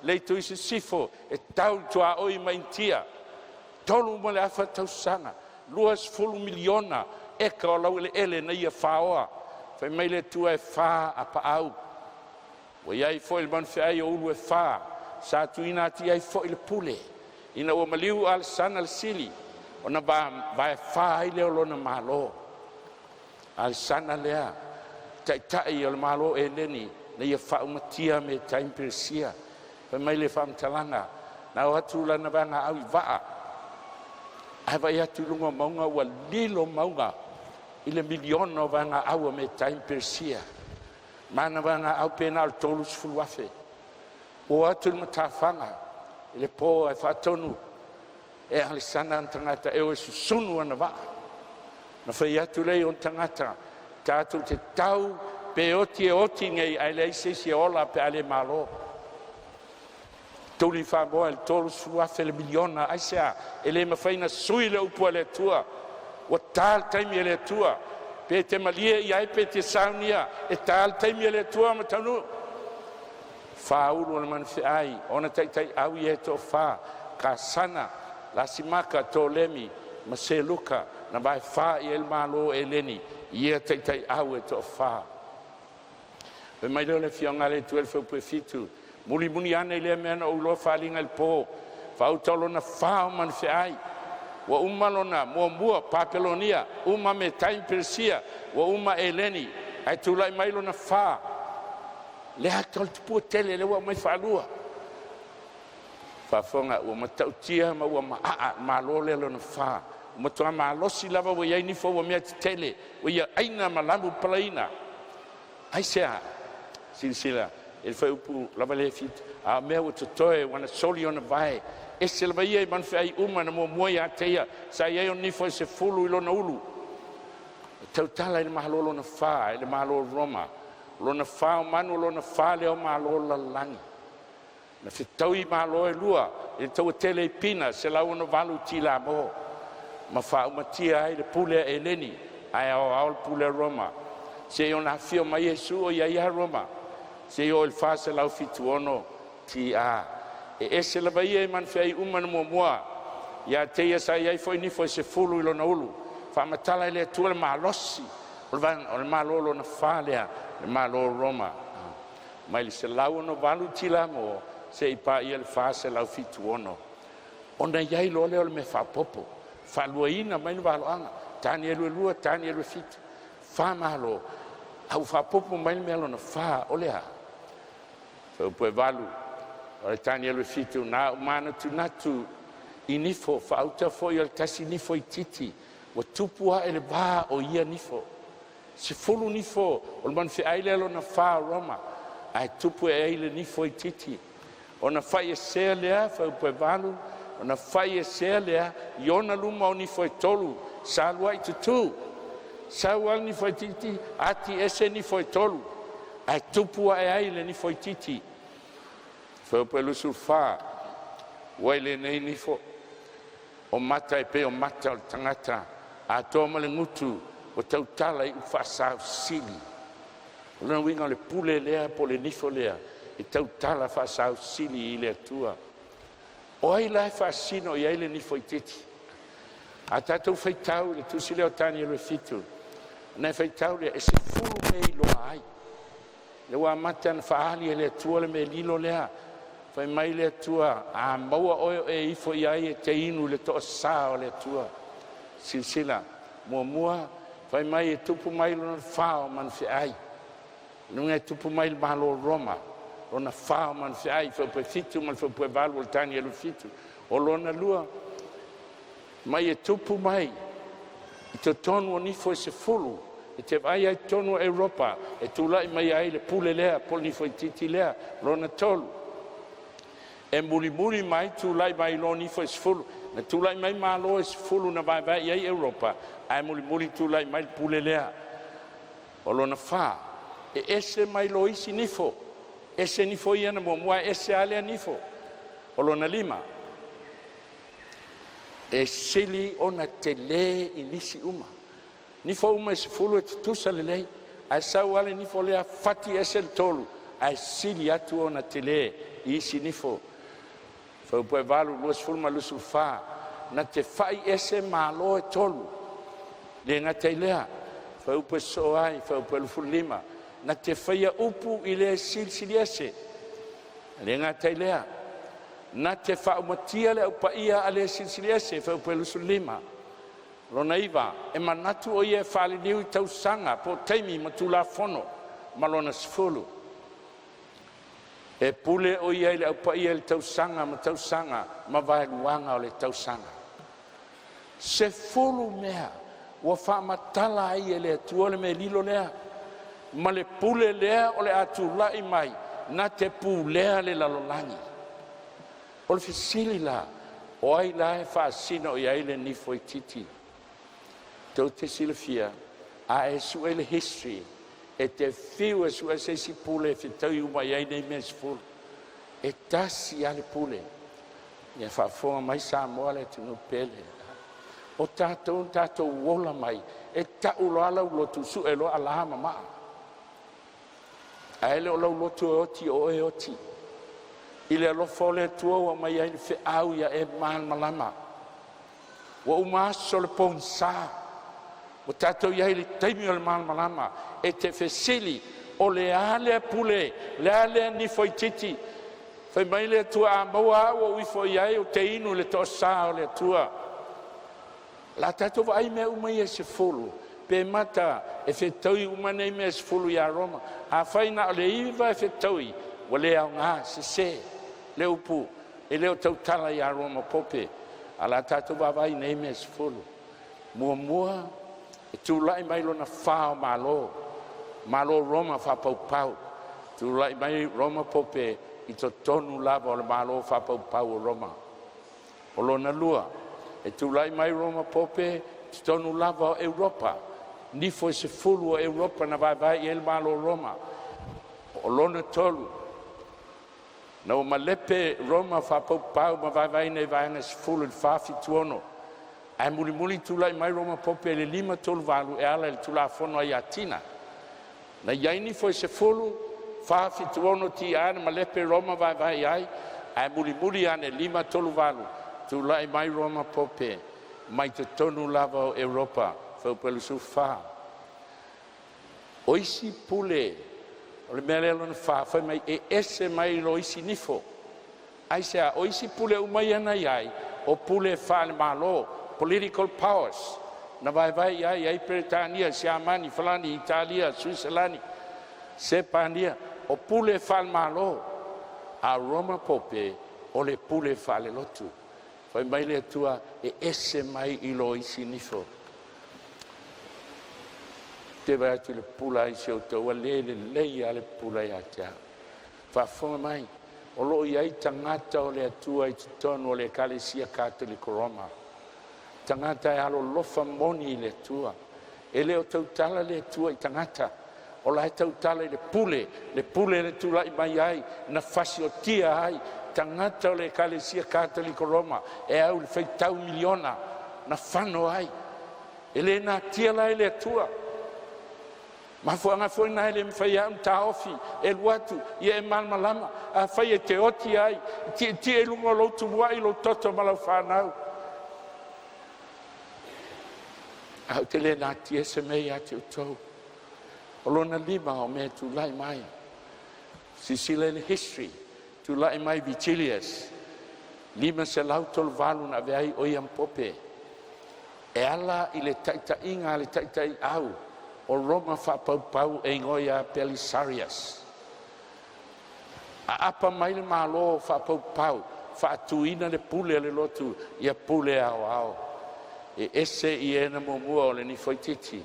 leitu i se sifo e tau tua oi mai tia tolu ma le afa tausanga 2 miliona e ka o lau ele na ia whaoa whai mai le tua e wha a paau wa iai fo il man whiai o ulu e wha sa tuina ati ai fo il pule ina o maliu al sana al sili o na ba e wha ai leo lona malo al sana lea tai o le malo e leni na ia whaumatia me time persia pa mai le whamtalanga na o atu lana vanga au i waa ai vai atu lunga maunga ua lilo maunga i le miliona o vanga au me time persia mana vanga au pena al tolus fuluafe o atu le matawhanga i le po ai whatonu e alisana an tangata e o e susunu ana waa na whai atu lei on tangata tātou te tau pe oti e oti ngai ai lei se ola pe ale malo tuli fa boa il tolu sua fe le miliona ai sea ele ma faina sui le upu le tua o tal taimi le tua pe te malie i ai pe te saunia e tal taimi le tua ma tanu fa ulu le man fe ai ona tai au i e to fa ka sana la simaka to lemi ma se luka na vai fa i el malo e leni ia tai au e to fa pe mai le fionga le 12 pe fitu muli ane le mena o lo falinga il po fa utolo na fa man fe ai wa umalona mo Papilonia uma me time persia wa uma eleni ai tulai mai lo na fa le atol tu tele le wa mai falua fa fonga o matautia ma wa ma lo le lo na fa mo to ma lo si lava wa ia ni fo wa me tele wa ia aina malamu plaina ai sea silsila il fa upu lava le fit a me o toe wana soli ona vai e se lava ia man fai uma na mo moia teia sa ia ni fo se fulu ilo na ulu tautala il mahalo na fa il mahalo Roma lo na fa manu lo na fa le o mahalo la langi na fitaui mahalo e lua il tau tele pina se la ona valu tila mo ma fa umatia ai le pule eleni ai au pule Roma se ona fio mai Yesu o ia Roma se o il fa se la fituono ti a e ese la vai e man fai umana moa ia te ia sai ai foi ni foi se fulu ilo na ulu fa matala ile tu le malosi o van o malolo na falea le malo Roma mai se la uno valu tila mo se i pa ia il fa se la fituono ona ia i lo le me fa popo fa luina mai no valo anga tani lu tani lu fit fa malo au fa popo mai me lo na fa olea fa po valu o tani lu fit na mana tu natu inifo fa auta fo il kasi nifo titi o tupua ele ba o ia nifo se fulu nifo o man fi aile lo na fa Roma ai tupu e ile nifo titi ona fa se lea fa po valu ona fai e selea iona luma o ni foi tolu salua i tutu salua ni foi titi ati ese ni foi tolu ai tupua e aile ni foi titi foi pelo sulfa waile nei ni fo o mata e pe o mata o tangata a toma le ngutu o tautala i ufasa sili o na winga le pule lea po le nifo lea i tautala fasa sili i le tua o ai la fascino ia ile ni foi titi a tatou feitau le tusile o tani le fitu na feitau le se fulu me lo ai le wa matan faali le tua le Mea Lilo lea fai mai le tua a maua o e ifo ia te inu le to sa o le tua silsila mua fai mai e tupu mai lo fao man fi ai nunga tupu mai malo Roma ona fao man fi ai fa pe fitu man fa pe valu tani lo fitu o lona lua mai e tupu mai i te tonu ni fo se fulu e te vai ai tonu Europa e tu lai mai ai le pule lea poli fo titi lea lona tolu e muri mai tu lai mai lo ni fo se fulu na tu lai mai malo se fulu na vai ai Europa ai muri tu lai mai pule lea o lona fa e ese mai lo isi nifo ese nifo ia na mua ese ale nifo o lona lima e sili ona tele inisi uma nifo uma se fulu e tusa lelei ai sau ale nifo lea fati ese tolu ai sili atu ona tele isi nifo fa poi valu lo sful ma lusul fa na te fai ese malo e tolu le nga te lea fa upe so ai fa upe lu lima na te fai upu ile silsili ese le nga te lea na te fa umatia le upa ia ale silsili ese fa upe lu lima lo naiva e manatu o ie fali liu tau sanga po teimi matula fono malona sfulu e pule o ia le upa ia le tau sanga ma vai luanga o le tau sanga se fulu mea wa fa matala ai le tuole Mea Lilo lea ma le pule lea o le ATUA i mai na te pu lea le lalolani o le fisili la o ai la e fa sino o ia le nifo i titi tau te silafia a e su ele history e te fiu e su e se si pule e fitau i uma iai nei mes fulu e tasi ale pule ia fa fonga mai SAMOA le tunu pele o tatou wola mai e tau loala ulotu su e lo ala mama a ele o lotu oti o e oti ile lo fole tua o mai ai fe au ia e man malama o uma sole ponsa o tatou ia ile taimi o man malama e te fesili o le ale pule le ale ni foi titi foi mai le tua maua o i foi ai o te inu le to sa o le tua la tato vai me uma ia se fulu pe mata e fetoi uma nei me se fulu ia Roma a faina le iva e fetoi o le nga se le upu e le tau tala ia Roma pope ala tato vai nei me se fulu mua e tu lai mai lo na fa malo Roma fa pau tu lai mai Roma pope i to tonu lava o le malo fa pau Roma o lo na lua e tu lai mai Roma pope tonu lava Europa ni foi se fulu Europa na vai el malo Roma o lona tolu na o malepe Roma fa pau ma vai nei vai na se fulu fa fituono ai muli tu lai mai Roma pope le lima tolu valu e ala tu la fono ai atina na iai ni foi se fulu fa fituono ti ana malepe Roma vai ai muli ane lima tolu valu tu lai mai Roma pope mai te tonu lava o Europa fa pelu sufa oisi pule o le Mea Lilo na fa mai e ese mai lo isi nifo ai se oisi pule umai ana iai o pule fa le malo political powers na vai ai Britania Siamani Falani Italia Switzerland Sepania o pule fa le malo a Roma pope o le pule fa le lotu fai mai le tua e ese mai i lo isi nifo te vai atu le pula i se o tau a lei ale pula i atea fa fonga mai o lo iai tangata o le atua i tutonu o le Kalesia Katoliko Roma tangata e alo lofa moni i le atua e le o tau tala le atua i tangata o la tau tala i le pule le tula i mai ai na fasi o tia ai tangata o le Kalesia Katoliko Roma e au le feitau miliona na fano ai e le na tia lai le atua ma fuanga foi na ele fai am taofi e luatu ia e malmalama a fai e te oti ai ti e lungo lo tu wai lo toto malau fanau a te le na ti ese mei ati o tau o lona lima o me tu lai mai sisila le history tu lai mai Vitilius lima se lautol valu na veai o iam pope e ala i le taitainga le taitai au o Roma whapaupau e ngoia Belisarius a apa mai le malo whapaupau whaatuina le pule le lotu ia pule ao e ese i ena mua o le ni foititi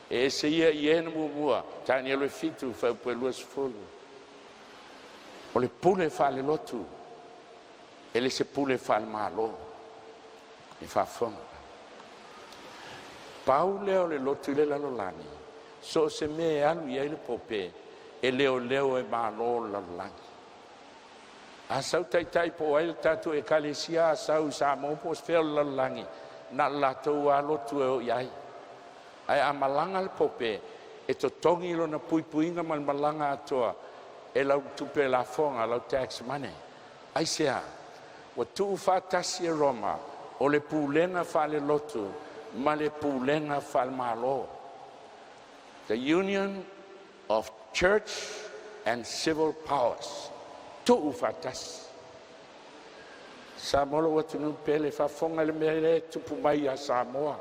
e ese ia i ena mua tani alo e fitu whaupue luas fulu o le pule wha le lotu e le se pule wha le malo e whafonga pau leo le lotu le lalolani so se me alu ia le pope e leo e malo lalolani a sau tai po ai tatu e kalesia sau sa mo po sfel lalolani na latou a lotu e o iai ai a malanga le pope e to tongi lo na puipuinga mal malanga atoa e lau tupe la fonga lau tax money ai sea wa tu fatasi Roma o le pulenga fa le lotu ma le pulenga fa le malo the union of church and civil powers tu fatasi Samoa wa tunu pele fa fonga le mele tupu mai a Samoa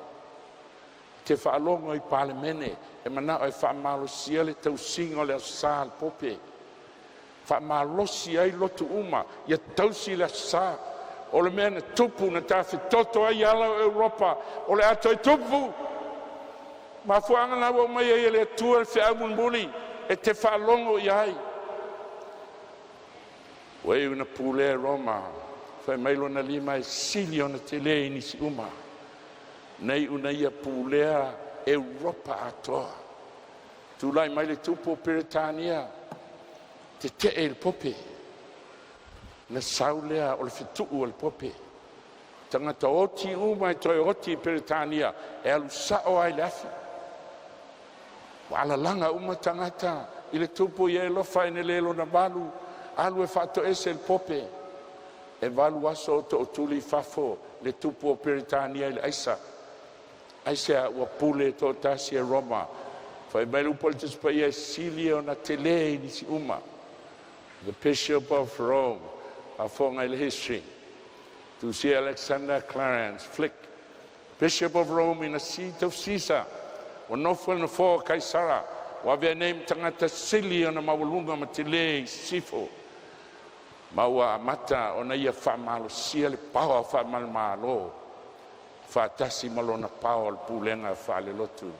te fa longo i parlemene e mana o fa malo sia le tau singo le sal pope fa malo sia i lotu uma ia tau si le sa o le mena tupu na tafi toto ai ala Europa o le ato i tupu ma fuanga na wo mai e le tua fe amun buli e te fa longo i ai wei una pule Roma fai mai lona lima e sili ona te le ni si uma nei una ia pulea Europa atoa tu lai mai le tupo Britania te il pope na saulea o le fitu o le pope tangata oti uma e toi oti Britania e alu sao ai lafi wala langa uma tangata i le tupo ia e lofa ene lelo na balu alu e fato ese il pope e valu aso to tuli fafo le tupu o Britania le aisa ua pule to tasi e Roma fai mai lupo le tispa ia sili o na tele ni si uma the Bishop of Rome a fonga il history to see Alexander Clarence Flick Bishop of Rome in a seat of Caesar o nofo na fo Kaisara wa vea name tangata sili o na mawalunga ma tele sifo maua mata ona ia fa malo sia le pao fa mal malo fa tasi malona pao le pulenga fa le lotu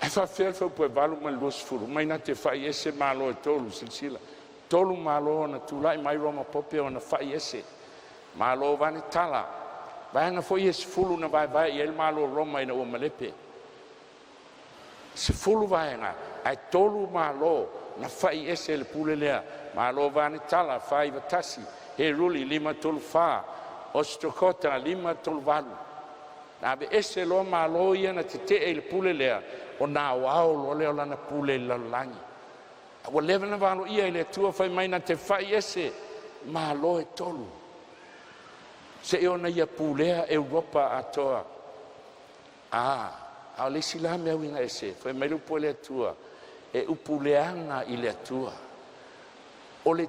e fa fel fa po valu mal los furu mai na te fa ese malo e tolu silsila tolu malo na tulai mai Roma pope ona fa ese malo vani tala vai na foi ese fulu na vai el malo Roma ina o malepe se fulu vai na ai tolu malo na fa ese le pulelea malo vani tala fai vatasi he ruli lima tulfa ostrokota lima tulvalu na be ese lo malo ia na te el pulelea o na wao lo le la na pule la langi o leva na valo ia ile tua fai mai na te fai ese malo e tolu se e ona ia pulea Europa atoa a le silame winga ese fai mai lu pule tua e upuleanga ile tua o le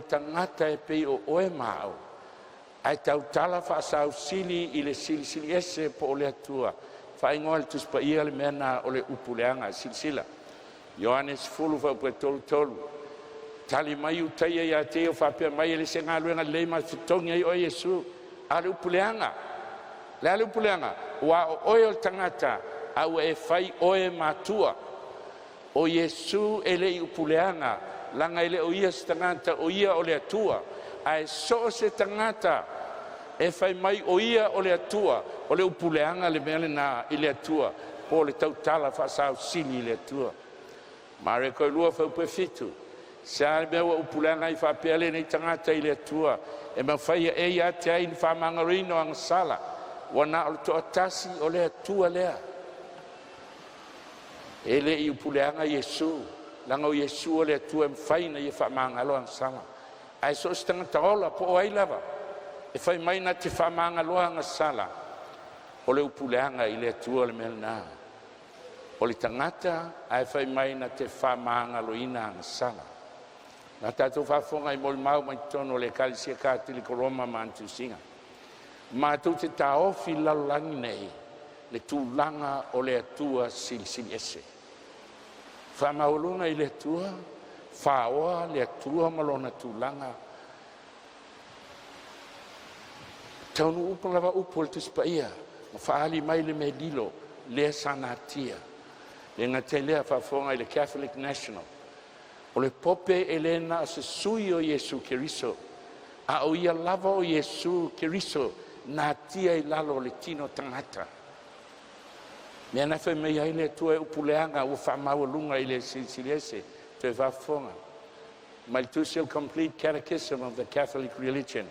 tangata e pei o oe mao ai tau tala fa sau sili i le sili ese po o le atua fa ingoa le tuspa ia le mena o le upuleanga silsila Ioannes fulu fa ue tolu tali mai utaia ia te o fa pia mai le senga luenga le ma fitongi ai o Yesu a le upuleanga wa o oe o tangata au e fai oe matua o Yesu ele upuleanga langa ele o ia stangata o ia o le atua ai so se tangata e fai mai o ia o le atua o le upuleanga le mele na ile atua po le tautala fa sa sili le atua mare ko lua fa pe fitu sa me o upuleanga i fa pele nei tangata ile atua e ma fai e ia te ai fa mangarino ang sala wana o to atasi o le atua lea ele i upuleanga Yesu langa o Yesu le atua mfai na ia fa mangalo ang sala ai so stanga taola po ai lava e fai mai na te fa mangalo ang sala o le upuleanga i le atua le melna O le tangata ai fai mai na te whamangaloina na sala. Na tātou whafonga i mol mau mai tono le kalisia kātili koroma mantu singa. Ma tu te taofi lalangi nei le tūlanga o le atua sili ese. Whamaulunga i le atua, whaoa le atua malona tūlanga. Taunu upalawa upo le tuspaia, ma whaali mai le Mea Lilo, le sanatia. Le ngate lea whafonga i le Catholic National. O le pope elena a se sui o Yesu Keriso, a o ia lava o Yesu Keriso, na tia i lalo le tino tangata. Mea na whai mei aile tua e upuleanga o whamau lunga i le silsilese, te whafonga. My two-seal complete catechism of the Catholic religion.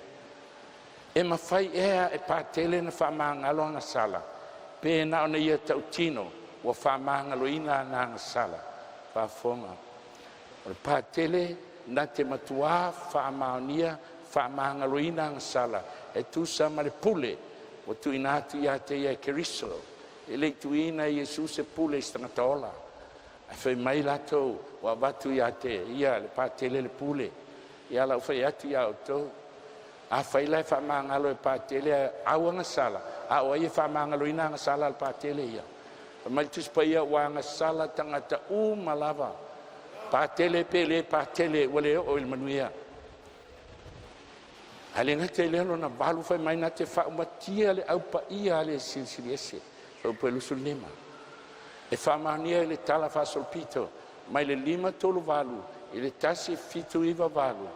E mawhai ea e pātele na whamangalo na sala, pe na ona ia tautino, o whamangalo ina na sala, whafonga. O le pātele na te matua whaamaonia, whaamangaloina ang sala, e tusa ma le pule, o tu inatu ia te ia Keriso, e le tuina Yesu se pule istangata ola. A whai mai lato, o abatu ia te, ia le pātele le pule, ia la whai atu ia o tau. A whai lai whaamangalo e pātele au anga sala, a o ia whaamangaloina ang sala le pātele ia. Mai tuspa ia o anga sala tangata malava, pātele pele pātele wale o il manuia. Ale ngate lelo na balu fai mai na te whaumatia le au pa ia le silsili ese. Au pa lusu lima. E whamania le tala whasolpito. Mai le 5 tolu valu. E le tasi fitu iwa valu.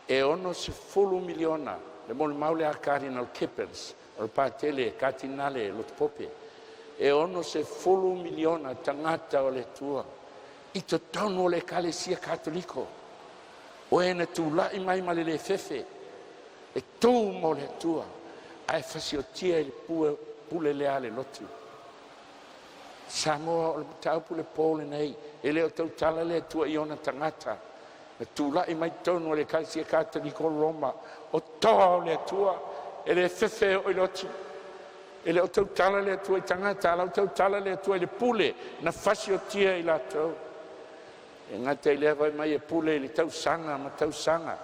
E ono se 10 miliona. Le mole maule a Cardinal Kippers. O pātele katinale lo pope. E ono se 10 miliona tangata o le tua. I to tonu le kalesia katoliko. O ena tu lai mai male le fefe. E tu mo le tua. Ai fasiotia il pule leale lotu. Samoa o le tau pule pole nei. E leo tau tala le tua iona tangata. E tu lai mai tonu le kalesia katoliko Roma. O toa le tua. E le fefe o lotu. E leo tau tala le tua i tangata. Lau tau tala le tua i le pule. Na fasiotia i la tau. E ngate i lewa mai e pule le tausanga ma tausanga.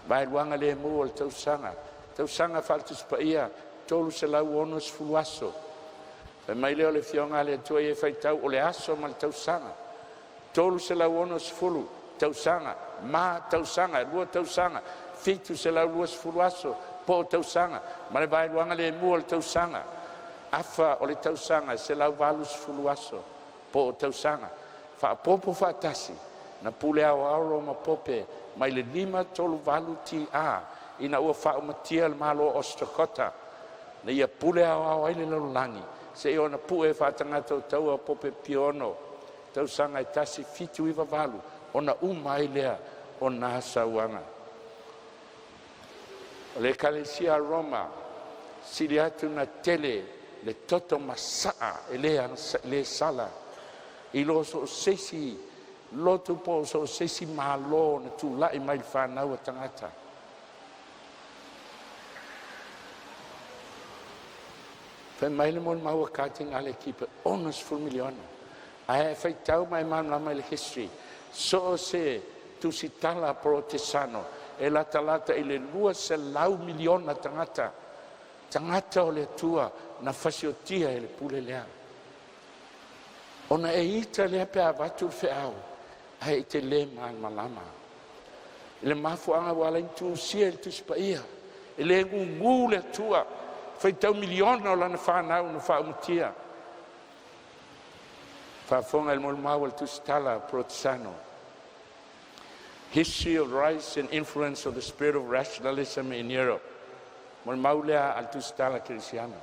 Vai luanga le mua le tausanga. Tausanga faltus pa ia. Tolu se lau ono sfuluaso. E mai leo le fionga le tua i e fai tau o le aso ma le tausanga. Tolu se lau ono sfulu. Tausanga. Ma tausanga. Lua tausanga. Fitu se lau lua sfuluaso. Po tausanga. Ma le vai luanga le mua le tausanga. Afa o le tausanga se lau valu sfuluaso. Po tausanga. Fa popo fa tasi na pule au ma pope mai le 5 tolu valu ti a ina ua fa matia le malo ostrakota na ia pule au ai le langi se o na pu e fa tanga tau pope piono tau sanga tasi fitu iwa valu ona mai lea ona sawanga le kalesia Roma siliatu na tele le toto masaa le sala I lo so sesi lotu po so sesi malo na tu lai mai whanau a tangata. Whai mai le mon maua kāting ale kipa onas full miliona. Ai whai tau mai mamla mai le history. So se tu si tala protesano e la talata I le 2 miliona tangata. Tangata o le tua na fasiotia e le pule lea. Ona e ita lea pe a watu whiau, ai te le malama. Le mafuanga wala intu sia il tuspa ia. E le ngungu le tua, whai tau miliona o lana whanau na whaumutia. Whafonga il molmau al tustala protesano. History of rise and influence of the spirit of rationalism in Europe. Molmau lea al tustala kirisiano.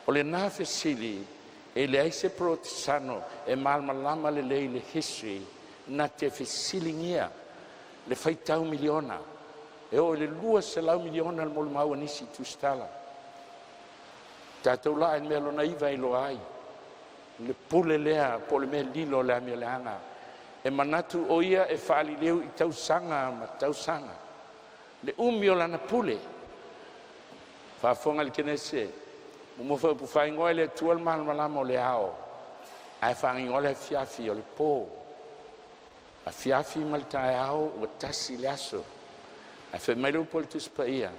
O le nafe sili, e le aise protesano e malmalama le lei le history na te fesilingia le fai tau miliona e o le 2 miliona al molmau anisi tustala tatou la il melo na iva ilo ai le pule lea po le Mea Lilo le Amio Leaga e manatu o ia e whaalileu I tausanga ma tausanga le umio lana pule whafonga le kenese mo fa pu fa ngoi le tual mal malamo le ao ai whangingo le fiafi o le pō. A fiafi maltae au o tasi le aso. Ai whamairu pol tuspa ia.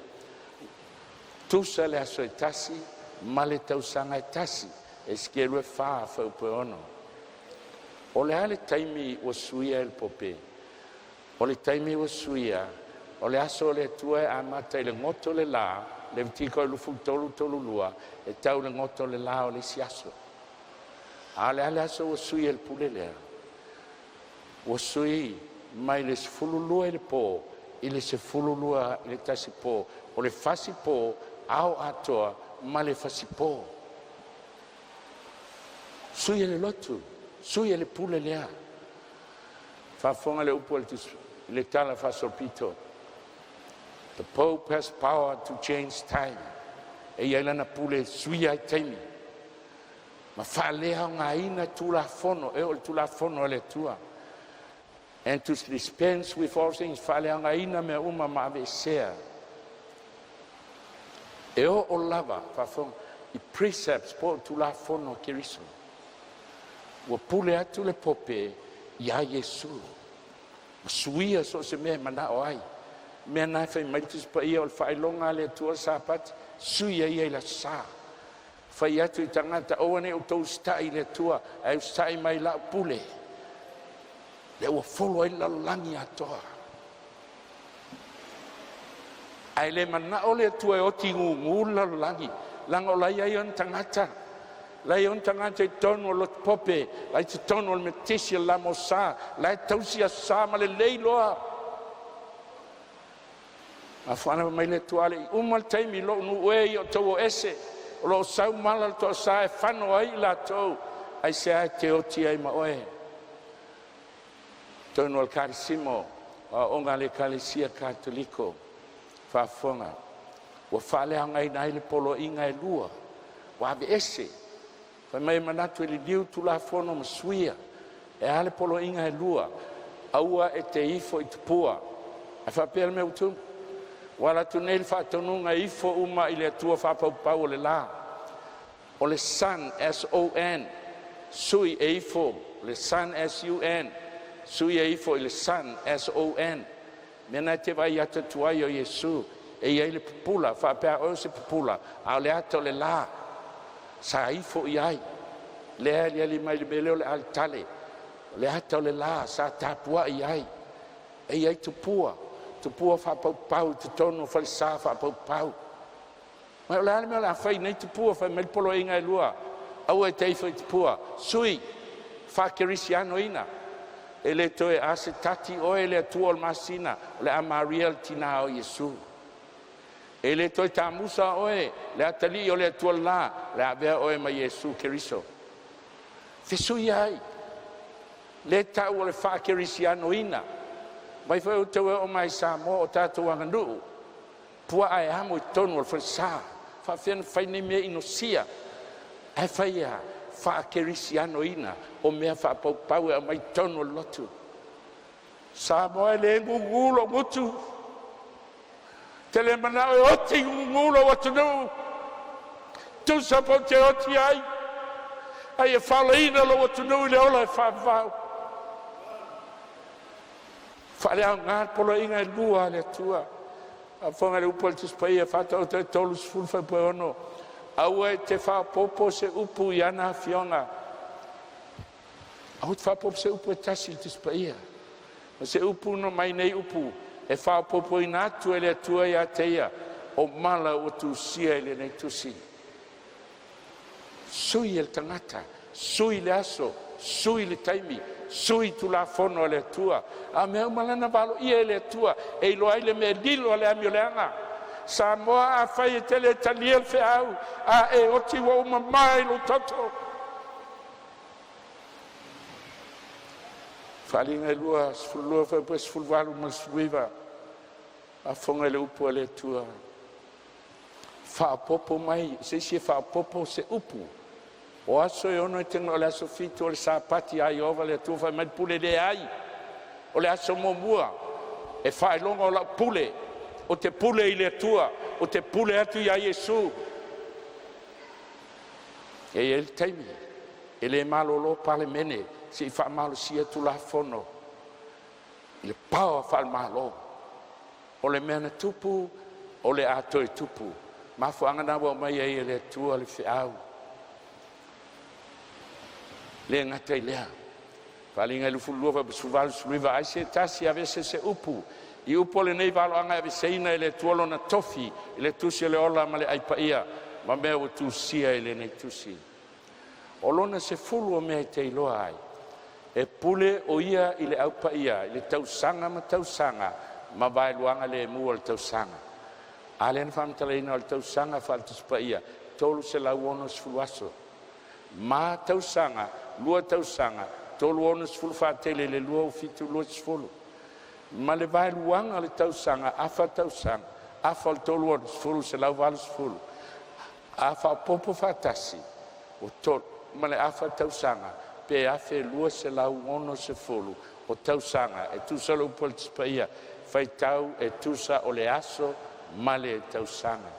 Tusa le aso e tasi, male tausanga e tasi, e skeru e whaa whaupe ono. O le ale taimi o suia el pope. O le taimi o suia, o le aso le tua e amata i le ngoto le la, le vitiko e lufu tolu lua, e tau le ngoto le la o le siaso. A le ale aso o suia el pule lea. O sui mai le sefululua i le pō, i le sefululua i le tasi pō, o le fasi pō, au atoa, ma le fasi pō. Sui e le lotu, sui e le pule lea. Whafonga le upo le tala fasolpito. The Pope has power to change time. E iailana pule sui ai taimi. Ma whalea ngā ina tula fono, e o tula fono le tua. And to dispense with all things, whalea ngā ina mea uma mawe sea. E o lava, whafonga, I precepts po tula fono kiriso. Wa pule atu le pope, ia Yesu. Suia so se mea mana o ai. Mea nai whai maitis pa ia o le whailonga le tua sāpati, suia ia la sā. Whai atu I tangata oane o tau stai le tua, au stai mai la pule. Le ua folo ai la langi atoa. Ai le mana o le tua e oti ngu la langi, lango lai ai on tangata. Lai on tangata I tono lo pope, lai te tono le metesi la mosa, lai tausi a sa ma le leiloa. A whana mai le tuale, umal taimi lo nu ue o tau o ese, o lo sau mala to sa e whano ai la tau, ai se ai te oti ai ma oe. Tono al karisimo, a onga le kalisia katoliko, whafonga, wa whalea ngai nai le polo inga e lua, wa ave ese, Whai mai manatu li diu tula fono masuia, e ale polo inga e lua, aua e te ifo I tupua. A whapea me utu, wala tu nei whatonunga ifo uma I le atua whapau le la. O le sun, S-O-N, sui e ifo, le sun, S-U-N, sui e ifo I le sun, S-O-N. Mena te vai ata tuai o Yesu, e iai le pupula, whapea o se pupula, a le ato le la. Sa ifo I ai, lea li mai le beleo le altale, le ata o le la, sa tapua I ai, e iai tupua whapau pau, te tono whai sa whapau pau. Mai o le ale mea la whai nei tupua, whai mai polo inga e lua, au e teifo I tupua, sui, whakerisiano ina, e le toe ase tati oe le atua o le masina, le amariel tina o Yesu. E le toi tamusa oe, le atali o le atua la, le avea oe ma Yesu Keriso. Fesui ai, le tau o le wha kerisiano ina, mai whai o tau o mai Samoa o tātou anganuu, pua ai amo I tonu o le whaisa, wha whiana whai nei mea inosia, ai whai a wha kerisiano ina, o mea wha pau e mai tonu o lotu. Samoa le ngulo mutu, Tele manao e oti ngulo watunu. Tu sapo te oti ai. Ai e whalaina lo watunu I le ola e whawau. Whale au ngā polo inga e lua le tua. A whanga le upo le tuspai e whata o te tolu sfulfa pue ono. Au e te whapopo se upu I ana fionga. Au te whapopo se upu e tasi le tuspai e. Se upu no mai nei upu. E whapopo I nātu e le atua I ateia, o mala o tu sia I le nei tusi. Sui e le tangata, sui le aso, sui le taimi, sui tu la fono le atua. A mea umalana valo ia le atua, e ilo ai le Mea Lilo le Amio Leaga. Samoa a whai e tele talia le whiau, a e oti wa uma mai lo toto. Whalinga e lua, sfulua whai sfulwalu ma sfuiva. A whonga le upu le tua. Whapopo mai, se whapopo se upu. O aso e ono e tenga o le aso fitu o le sāpati ai ova le tua whai mai pule le ai. O le aso momua. E whai longa o la pule. O te pule I le tua. O te pule atu I a Yesu. E el taimi. e le malolo pale mene si fa malo sia tu la fono le pao fa malo o le mena tupu o le ato e tupu ma fu angana wa mai e le tua le fiau le ngata ilea palinga lu fulua va suval suliva ai se tasi avesse se upu i upo le nei valo anga avesse ina le tuolo na tofi le tusi le ola male ai paia ma me o tu sia le nei tusi o lona se fulu o me te iloa ai e pule o ia i le au paia i le tausanga ma tausanga ma vai luanga le mua le tausanga ale na famtaleina o le tausanga faltus paia tolu se la uono sfuluaso ma tausanga lua tausanga tolu ono sfulu fatele le lua ufitu lua sfulu ma le vai luanga le tausanga afa tausanga afa le tolu ono sfulu se lau valu sfulu afa popo fatasi o tolu ma le afa tausanga pe afe lua se lau ono sfulu o tausanga e tu salo upol tispaia fai tau e tusa o le aso ma le tausanga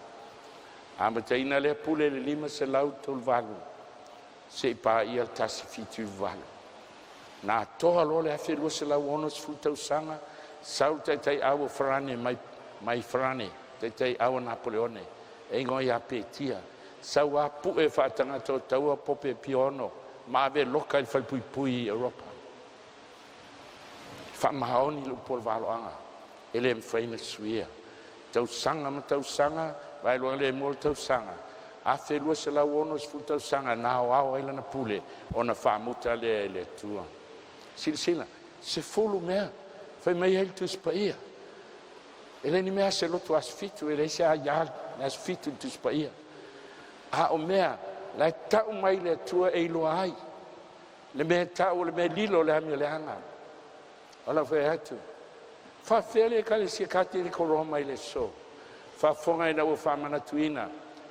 amataina le pule le lima se lau tolu valu se pa ia tasi fitu valu na toa lo le afe lua se lau ono sfulu tausanga sau tai awa frane mai frane tai awa Napoleone e ngoi a petia sau a pu e fatanga to taua pope piono ma ave loka il fal pui Europa fa maoni lo por valoanga ele mfraime suia tau sanga vai lo le mol tau sanga a fe lo se la wono sful tau sanga na o ela na pule ona fa muta le tua silsila se fulu mea fai mai el tu spaia ele ni mea se lo tu asfitu ele se a ya asfitu tu spaia a o mea la tau mai le tua e lo ai le mea tau le mea lilo le Amio Leaga ala fai atu fa fele kale si kati le koroma ile so fa fonga ina o fa manatuina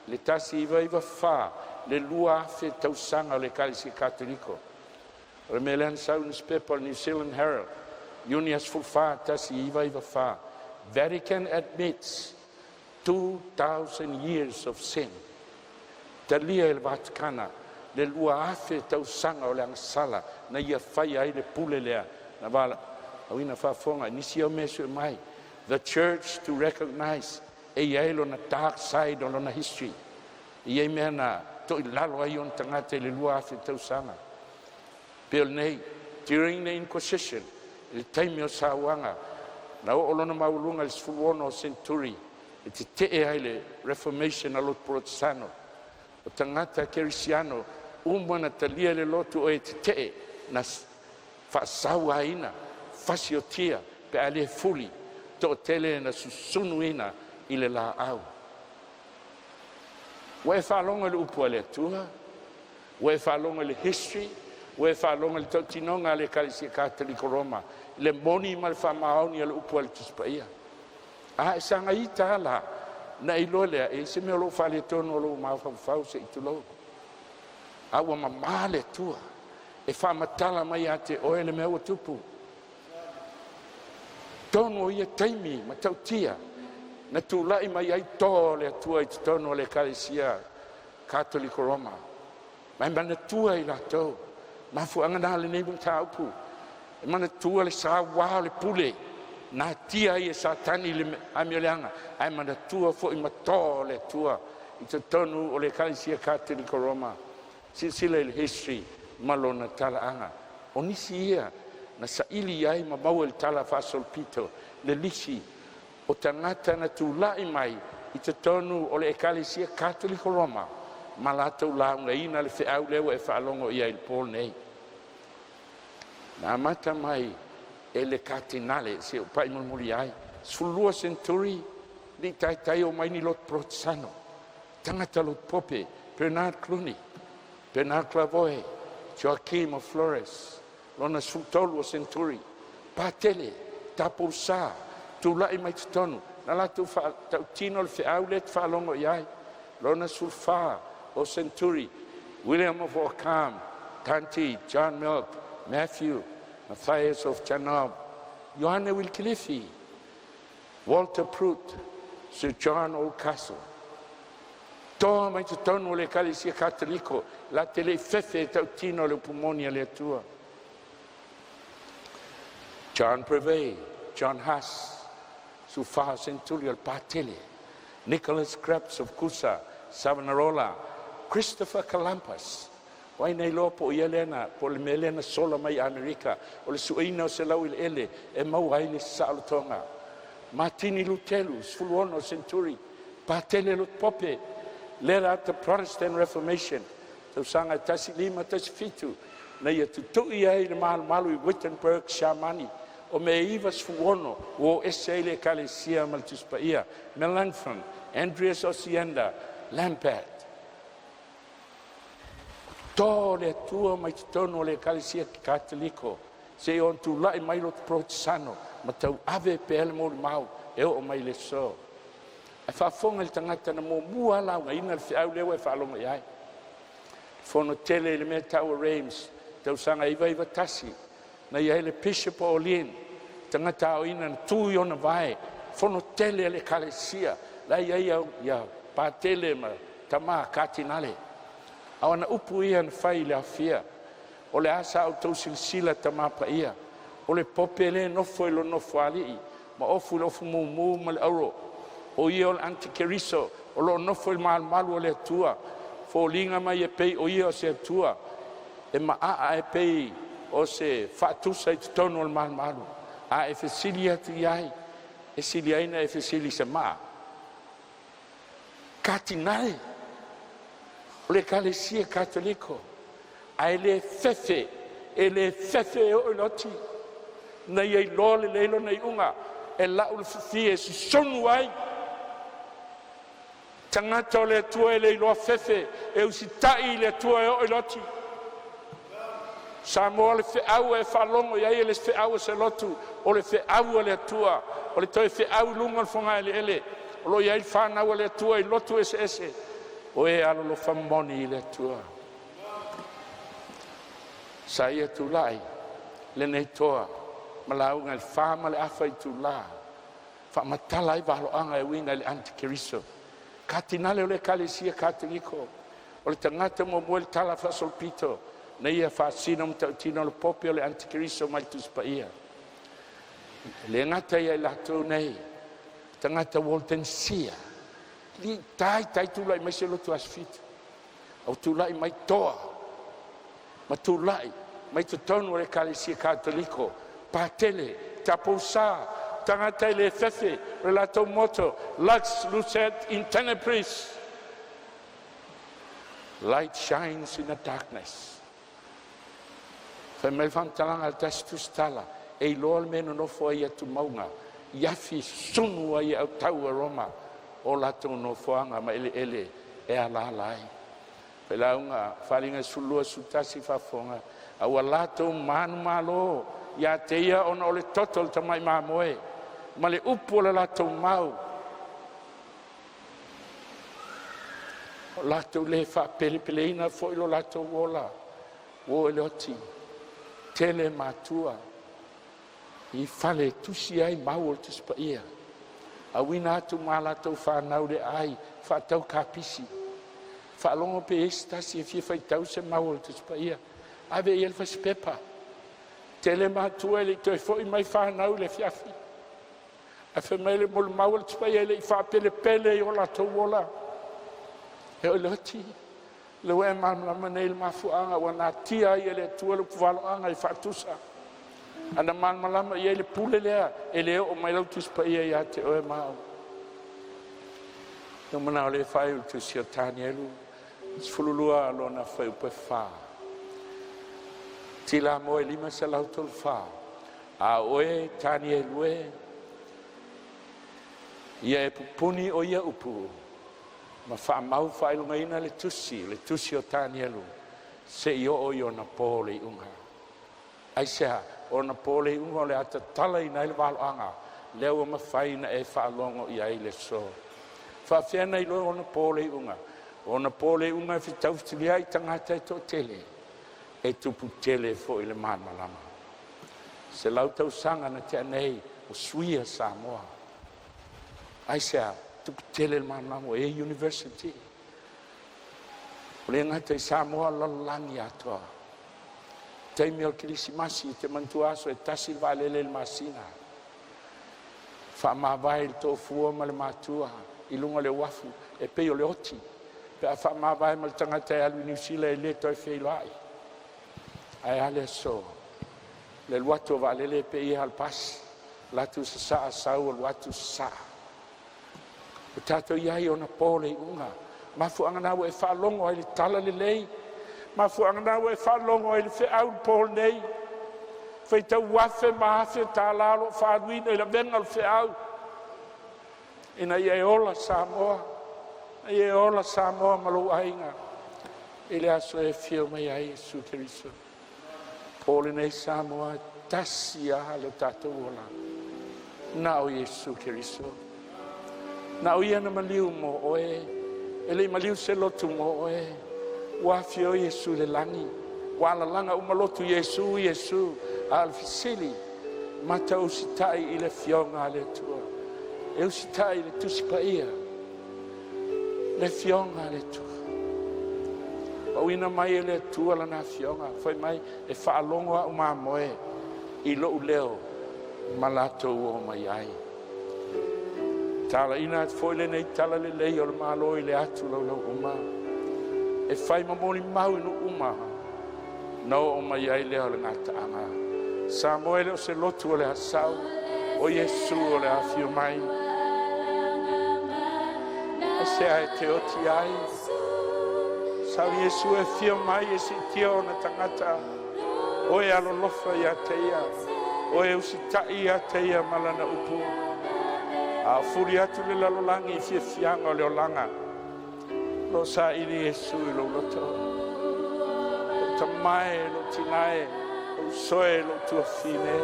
le tasi iva fa le lua fe tausanga le kale si katoliko le melan sau newspaper New Zealand Herald Unias fulfa tasi iva fa Vatican admits 2,000 years of sin talia il Vaticana le lua afe tausanga o le sala na ia fai ai le pule lea na vala awina fa fonga nisi o mesu mai the church to recognize e iailo na dark side o na history ia mena to lalo ai on tangate le lua afe tausanga pel nei during the Inquisition il taimio sawanga na o lona maulunga le sfuluono century e te ai le Reformation alot Protestano o tangata kerisiano umana talia le lotu o te na fa sawaina fasiotia pe ale fuli to tele na susunuina ile la au we fa longa le upole tua we fa longa le history we fa longa le totinonga le kalisi katoliko Roma le moni mal fa maoni le upole tispaia a sanga itala na ilole e se me lo fa le tono lo ma fa se itulo awa male tua e fa matala mai ate o ele me o tupu tono ia taimi matautia na tu lai mai ai tole tua i tono le kalisia katoliko Roma mai mana tua i la to ma fu anga le nei taupu e mana tua le sa wa le pule na tia i satani le Amio Leaga ai mana tua fo i matole tua i tono o le kalisia katoliko Roma sila il history malona tala anga onisi ia na saili ai mabau el tala fa solpito le lisi o tangata na tulai mai i te tonu o le ekalesia katoliko Roma malata ulaunga ina le feau lewa e whaalongo ia il Paul nei na mata mai e le katinale se o pai mulmuli ai sulua centuri li tai o mai ni lot Protestano tangata lot pope Bernard Clooney Bernard Clavoy, Joaquim of Flores, lona sultolo centuri, patele, tapusa, tulai mai tonu, nala tu fa tino le feaulet fa longo iai, lona sulfa o centuri, William of Ockham, Tanti, John Milk, Matthew, Matthias of Chanob, Johanna Wilcliffe, Walter Prout, Sir John Oldcastle, Toa mai te tonu le kalesia katoliko, la te le fefe tau tino le pumonia le atua. John Prevey, John Haas, su faha senturi al patele, Nicholas Krebs of Kusa, Savonarola, Christopher Calampas, wai nei lopo i elena, po le melena sola mai Amerika, o le suina o se lau il ele, e mau ai le salutonga. Martini Lutelu, Sfuluono Centuri, patele lut pope, led out the Protestant Reformation, tau sanga tasi lima tasi fitu, na ia tutui ai le malu i Wittenberg Shamani, o me iwa Sfuluono, o esele kalesia maltuspaia, Melanchthon, Andreas Osienda, Lampert. Tō le tua mai te tono le kalesia katoliko, se on tu lai mai lo protestano, ma tau ave pe ele mo mau, e o mai le so. E whaafonga le tangata na mo mua lau, nga ina le whiau lewa e whaalonga iai. Fono tele le mea tau Reims, tau sanga iwa tasi, na ia le Bishop o Lien, tangata o ina na tui ona vai, fono tele le kalesia, la ia pa tele ma tama katinale. Awana upu ia na whai le awhia, o le asa au tau silsila tamapa ia, o le pope le nofo ilo nofo alii, ma ofu mumu ma le auro, o ia o le antikeriso, o lo nofo il malu o le atua, fo linga mai e pei o ia o se atua, e ma a e pei o se whaatusa i tutonu o le malu, a e fesili atu iai, e sili aina e fesili sa maa. Katinai, o le kalesia katoliko, a e le fefe o iloti, na iei lo le leilo na iunga, e lau le fifi e susonu ai, tangata o le atua e le iloa fefe, e usitai le atua e o iloti. Samoa le feau e whalongo iai e le feau se lotu, o le feau e le atua, o le toi feau lunga le fonga e le ele, o lo iai whanau e le atua e lotu ese, o e alo lo famoni i le atua. Sa ia tu lai, le nei toa, ma launga le whama le awha i tu la, wha matala i walo anga e wina le antikeriso. Katinale o le kalesia katoliko, o le tangata mo mua le tala whasolpito, na ia whaasino mo tautino le popi o le antikeriso mai tuspaia. Le ngata ia i lato nei, tangata Walton Sia, li tai tulai mai se lotu asfitu, au tulai mai toa, ma tulai mai tutonu o le kalesia katoliko, patele, taposa, tangata le fefe, relato moto, lux lucet in tenebris. Light shines in the darkness. Fa me fantalanga al testus tala, e lol meno no foi atu maunga, yafi sunu ai au tau Roma, o lato no foanga ma ele e ala lai. Fa launga falinga sulua sutasi fa fonga, au lato manu malo, ya teia ona o le totol tamai mamoe, ma le upu le lato mau. O lato le fa pelepeleina foi lo lato wola, wo le oti, tele matua, i fale tusi ai mau o tuspaia, a wina atu ma lato fa nau de ai, fa tau kapisi, fa longo pe estasi e fia fai tau se mau o tuspaia, ave il fa spepa, tele matua le toi foi mai fa nau le fiafi, a fe mele mol mau o tuspaia le fa pele o lato wola, e o loti, le ue mamla manel mafuanga, wana tia i ele tua le puvaloanga i fatusa. Ana malama i ele pule lea, ele o mai lau tuspaia i ate oe mau. No mana o le fai u tusi o tani elu, sfululua alo na fai upe fa. Tila mo e lima sa lau tol fa. A oe tani elu e. Ia e pupuni o ia upu. Ma fa mau fa ilunga ina le tusi o tani elu, se io o io na pole unga. Ai sea, o na pole unga le ata tala ina il walo anga, leo ma faina e fa longo i ai le so. Fa fiana ilo o na pole unga fi taustilia i tangata e to tele, e tupu tele fo ile malama. Se lau tau sanga na te anei, o suia Samoa. Ai sea, tu tele il mamamo e university Le ngata I Samoa lalangi atua. Te meo kirisimasi te mantuaso e tasi valele le masina. Fa mawai le tofua ma le matua. I lunga le wafu e peo le oti. Pe fa mawai ma le tangata e alu Niusila e leto e feilai. Ai ale so. Le luato valele pe I halpas. Latu sa sau le watu sa. O tato iai ona pole I unga. Mafu angana e fa longo ai le tala le lei. Mafu angana e fa longo ai le fe au pole nei. Fai tau wafe maafe tālalo whāduina I la venga le fe au. Ina I ola Samoa. I ola Samoa malu ainga. I le aso e fio mai ai Jesu Keriso. Pole nei Samoa tasi a le tatou ola. Nao Jesu Keriso. Nao ia na maliu mo oe. Ele maliu se lotu mo oe. Wafio Jesu le langi. Wala langa umalotu Jesu, Jesu. Alfisili. Mata usitai I le fionga le tua. E usitai le tusipaia. Le fionga le tua. O ina mai le tua la na fionga. Foi mai e whaalongo a uma moe. I lo leo. Malato o mai ai. Tala ina foi le nei tala le lei o le malo I le atu lau uma. E fai mamoni mau ino uma. No o mai ai leo le ngata anga. Samoa le o se lotu o le asau. O Jesu o le afio mai. E se ai te oti ai. Sau Jesu e fio mai e si tio na tangata. O e alolofa I a teia. O e usitai a teia malana upu. A furi atu le lalolangi I fia fianga o le olanga. Lo sa ini Jesu I lo loto. Lo tamae, lo tinae, lo soe, lo tua fine.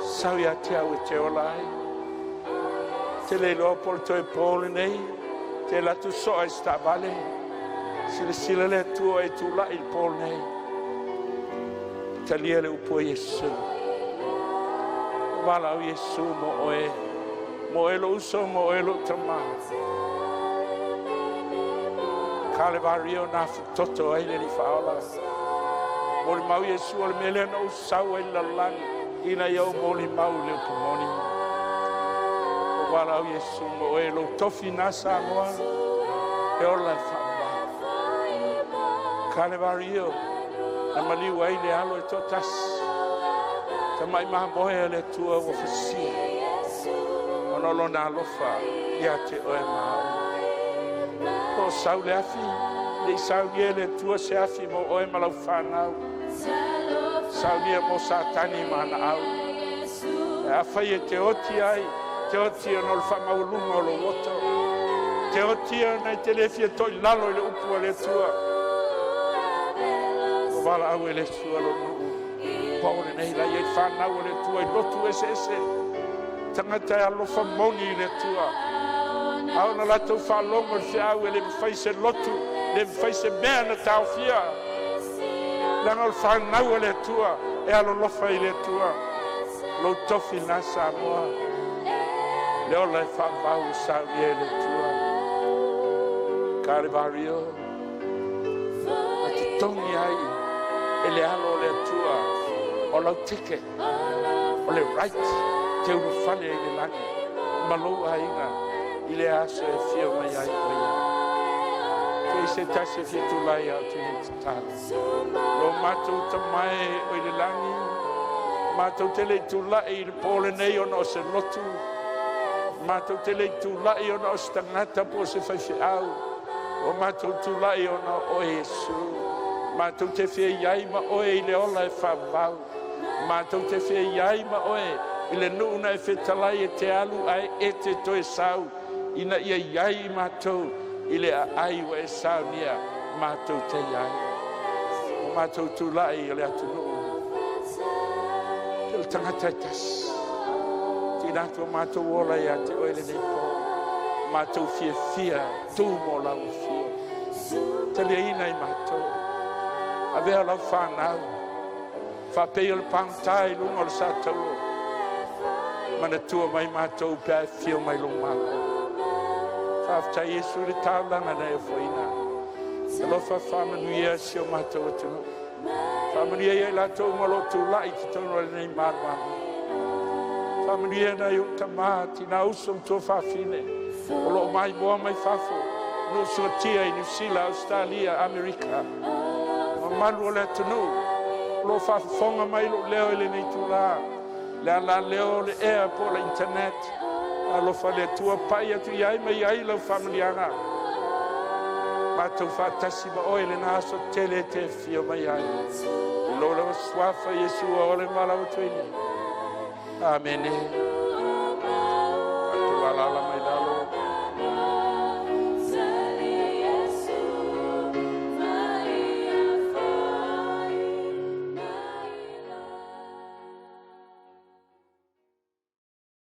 Sau ia te au e te olai. Te le lo pol toe pole nei. Te la tu soa I sta vale. Sila le tua e tu la il pole nei. Te lia le upo Jesu. Wala au Jesu mo oe. Mo e lo uso, mo e lo tama. Kale vario na futoto ai le ni faola. Mo le mau Jesu o le mele na usau ai lalangi. Ina iau mo le mau le upumoni. Wala au Jesu mo e lo tofi na Samoa. E o la famba. Kale vario. Na maliu ai le alo e totas. Te mai maha mohe le tua o fisia. Onolo na alofa. Ia te oe maha. O sau le afi. Le sau lie le tua se afi mo oe malau whanau. Sau lie mo satani mana au. E awhai e te oti ai. Te oti anol whamaulunga o lo woto. Te oti anai te lefia toi lalo I le upu le tua. Wala au e le sua lo nuu. Paule nei la iei whanau le tua I lotu ese. Tangata e alofa moni I le tua. Au na latou whalongo le whiau e le mwhai se lotu. Le mwhai se mea na tau fia. Langa le whanau le tua. E alo lofa I le tua. Lo tofi na Samoa. Le ola e whamau sau I le tua. Kare vario. A te tongi ai. E le alo le tua. O lau tike. O le right. Te unu whale I le langi. Malou a inga. I le aso e fio mai ai oia. Te se tase fia tu lai au te ni tala. Lo matou tamai o I le langi. Matou te le tu lai I le pole nei o no se lotu. Matou te le tu lai o no se tangata po se whaifi au. O matou tu lai o no o Jesu. Matou te fia iai ma oe I le ola e whavau. Matou te fia iai ma oe I le nuuna e whetalai e te alu ai e te toe sau. Ina ia iai matou I le ai wa e sau nia matou te iai. O matou tu lai I le atu nuu. Te le tangata I tas. Tina tua matou ola ia te oe le nei po. Matou fia fia tu mo lau fia. Te le ina I matou. A vea lau whanau. Whapei o le pantai lunga o le satou. Mana tua mai matou pia fio mai lunga. Whaftai Jesu le tālanga nei e whaina. Lo fa familia sio mata watu. Familia ia la tau malo tu lai te tono nei marwa. Familia na yu tamati na usum to fa fine. Lo mai boa mai fafo. No sotia in Sila, Australia, America. Malu le tunu. Lo fa fonga mai lo leo ele nei tura. La leo le air por la internet. Lo fa le tua pai tu ai mai ai lo familiana. Ma tu fa tasi ba oile na so tele te fio mai ai. Lo swafa Yesu ole mala utwini. Amen.